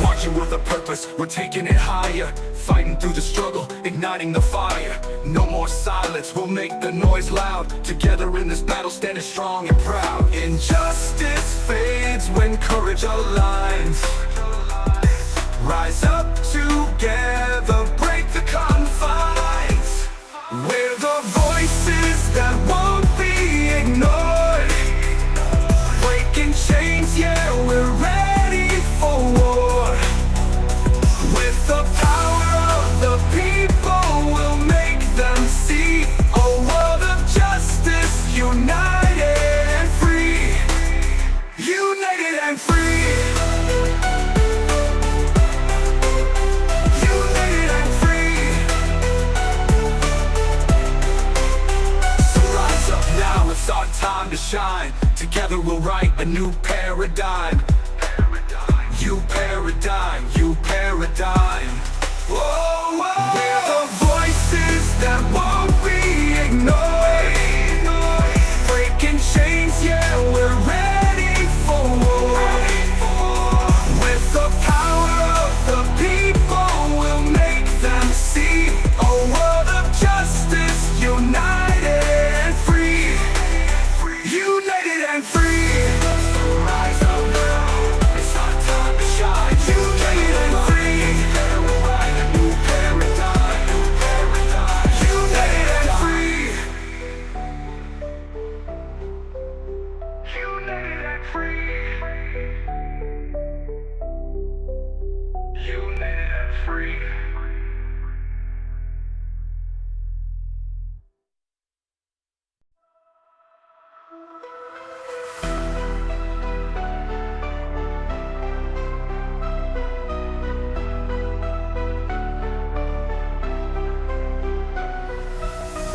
Marching with a purpose, we're taking it higher. Fighting through the struggle, igniting the fire. No more silence, we'll make the noise loud. Together in this battle, standing strong and proud. Injustice fades when courage aligns. Rise up together, break the confines. We're the voices that won't be ignored. Breaking chains, yeah, we're ready for war. With the power of the people, we'll make them see a world of justice, united and free. United and free. United and free. So rise up now, it's our time to shine. Together we'll write a new paradigm. You paradigm, you paradigm. Whoa, whoa. We're the voices that won't be ignored. Breaking chains, yeah, we're ready for war. With the power of the people, we'll make them see a world of justice, united and free. United and free. Rise up now, it's our time to shine. United and free. We'll write a new paradigm. United and free. United and free. United and free.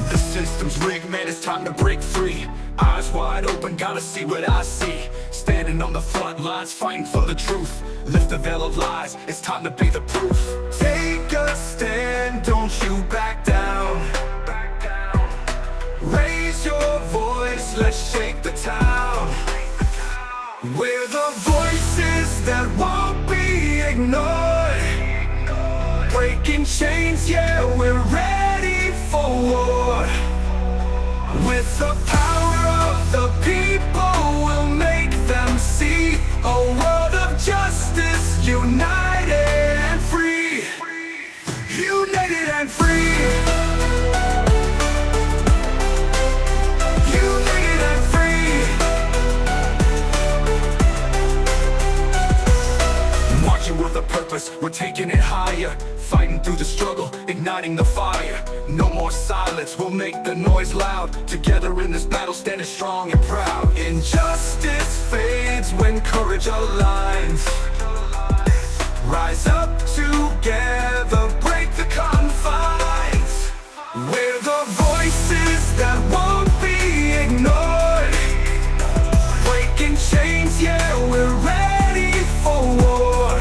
The system's rigged, man, it's time to break free. Eyes wide open, gotta see what I see. Standing on the front lines, fighting for the truth. Lift the veil of lies, it's time to be the proof. Take a stand, don't you back down. Raise your voice, let's shake the town. We're the voices that won't be ignored. Breaking chains, yeah, we're ready for war. With the power of the people, we'll make them see a world of justice, united and free. United and free. United and free. Marching with a purpose, we're taking it higher. Fighting through the struggle, igniting the fire. No more silence, we'll make the noise loud. Together in this battle, standing strong and proud. Injustice fades when courage aligns. Rise up together, break the confines. We're the voices that won't be ignored. Breaking chains, yeah, we're ready for war.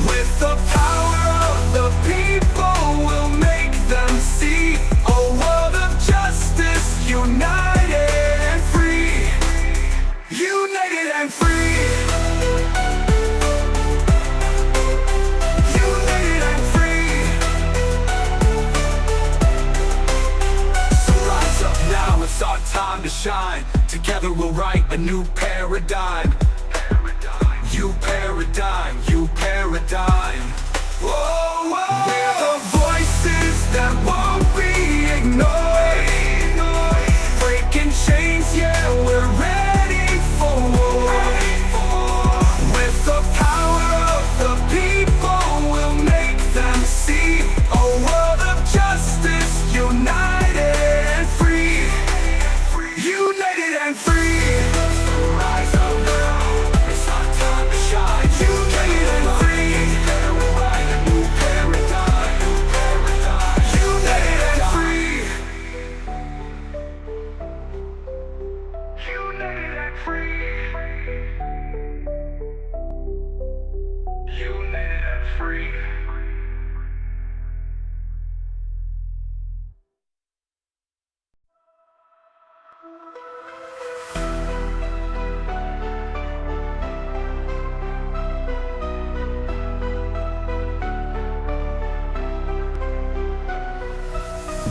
With the power of the people, we'll make them see a world of justice, united and free. United and free. United and free. So rise up now, it's our time to shine. Together we'll write a new paradigm. You paradigm, you paradigm. Whoa, whoa. We're the voices that won't be ignored. Breaking chains, yeah, we're ready for war. With the power of the people, we'll make them see a world of justice, united and free. United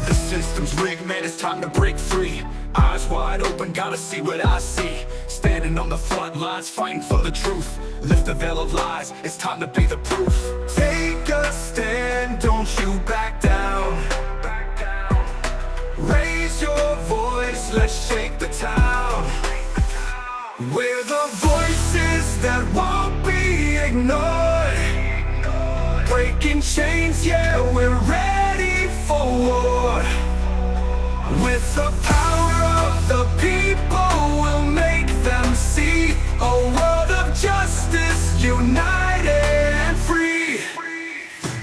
The system's rigged, man, it's time to break free. Eyes wide open, gotta see what I see. Standing on the front lines, fighting for the truth. Lift the veil of lies, it's time to be the proof. Take a stand, don't you back down. Raise your voice, let's shake the town. We're the voices that won't be ignored. Breaking chains, yeah, we're ready for war. With the power of the people, we'll make them see a world of justice, united and free.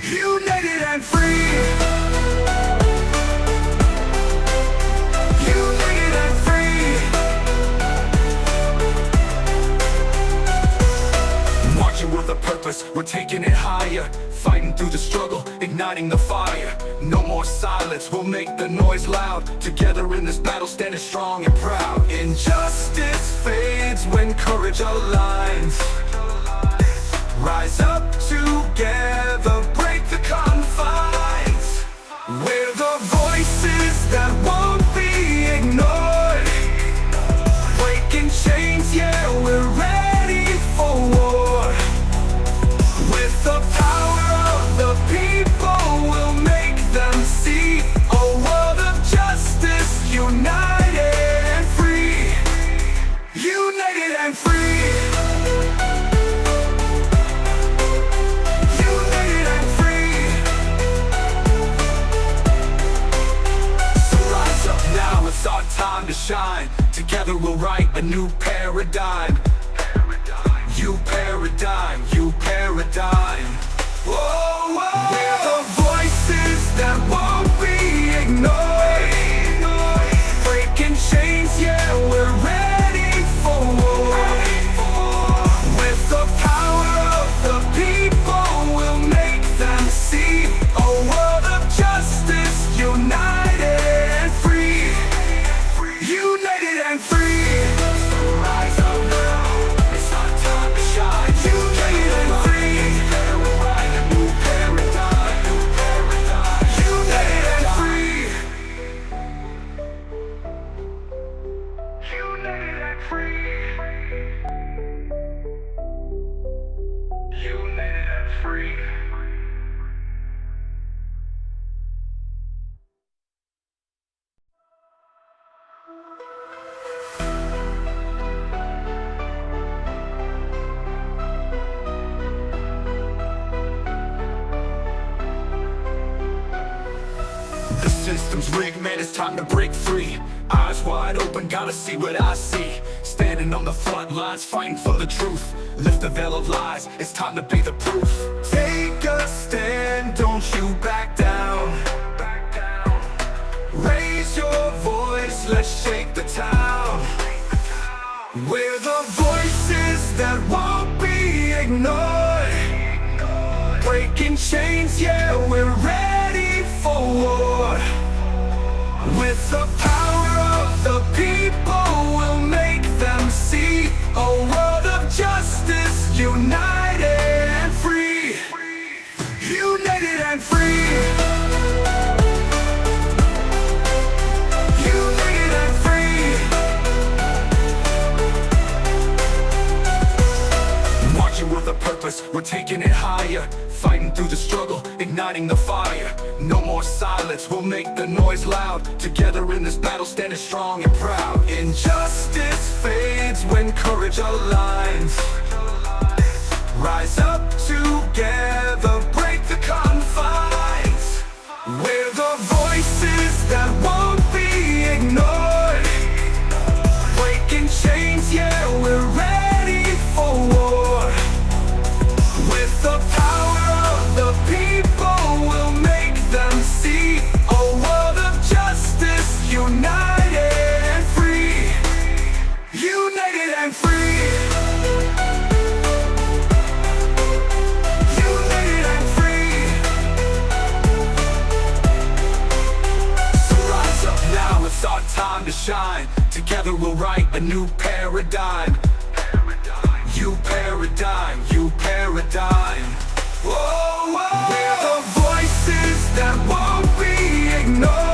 United and free. United and free. Marching with a purpose, we're taking it higher. Fighting through the struggle, igniting the fire. No more silence, we'll make the noise loud. Together in this battle, standing strong and proud. Injustice fades when courage aligns. Rise up together, break the confines. We're the voices that won't be ignored. Breaking chains, yeah, we're ready for war. With the power of the people, we'll make them see a world of justice, united and free. United and free. United and free. So rise up now, it's our time to shine. Together we'll write a new paradigm. You paradigm, you paradigm. Whoa, whoa. We're the voices that won't be ignored. Breaking chains, yeah, we're ready for war. With the power of the people, we'll make them see a world of justice, united and free. United and free. Rise up now, it's our time to shine. United and free. We'll write a new paradigm, new paradigm. United and free. United and free. United and free. The system's rigged, man, it's time to break free. Eyes wide open, gotta see what I see. Standing on the front lines, fighting for the truth. Lift the veil of lies, it's time to be the proof. Take a stand, don't you back down. Raise your voice, let's shake the town. We're the voices that won't be ignored. Breaking chains, yeah, we're ready for war. With the power of the people, we'll make them see a world of justice, united and free. United and free. United and free. Marching with a purpose, we're taking it higher. Fighting through the struggle, igniting the fire. No more silence, we'll make the noise loud. Together in this battle, standing strong and proud. Injustice fades when courage aligns. Rise up together, break the confines. We're the voices that won't be ignored. Breaking chains, yeah, we're ready for war. With the power of the people, we'll make them see a world of justice, united and free. United and free. United and free. So rise up now, it's our time to shine. Together we'll write a new paradigm. You paradigm, you paradigm. Whoa, whoa. We're the voices that won't be ignored.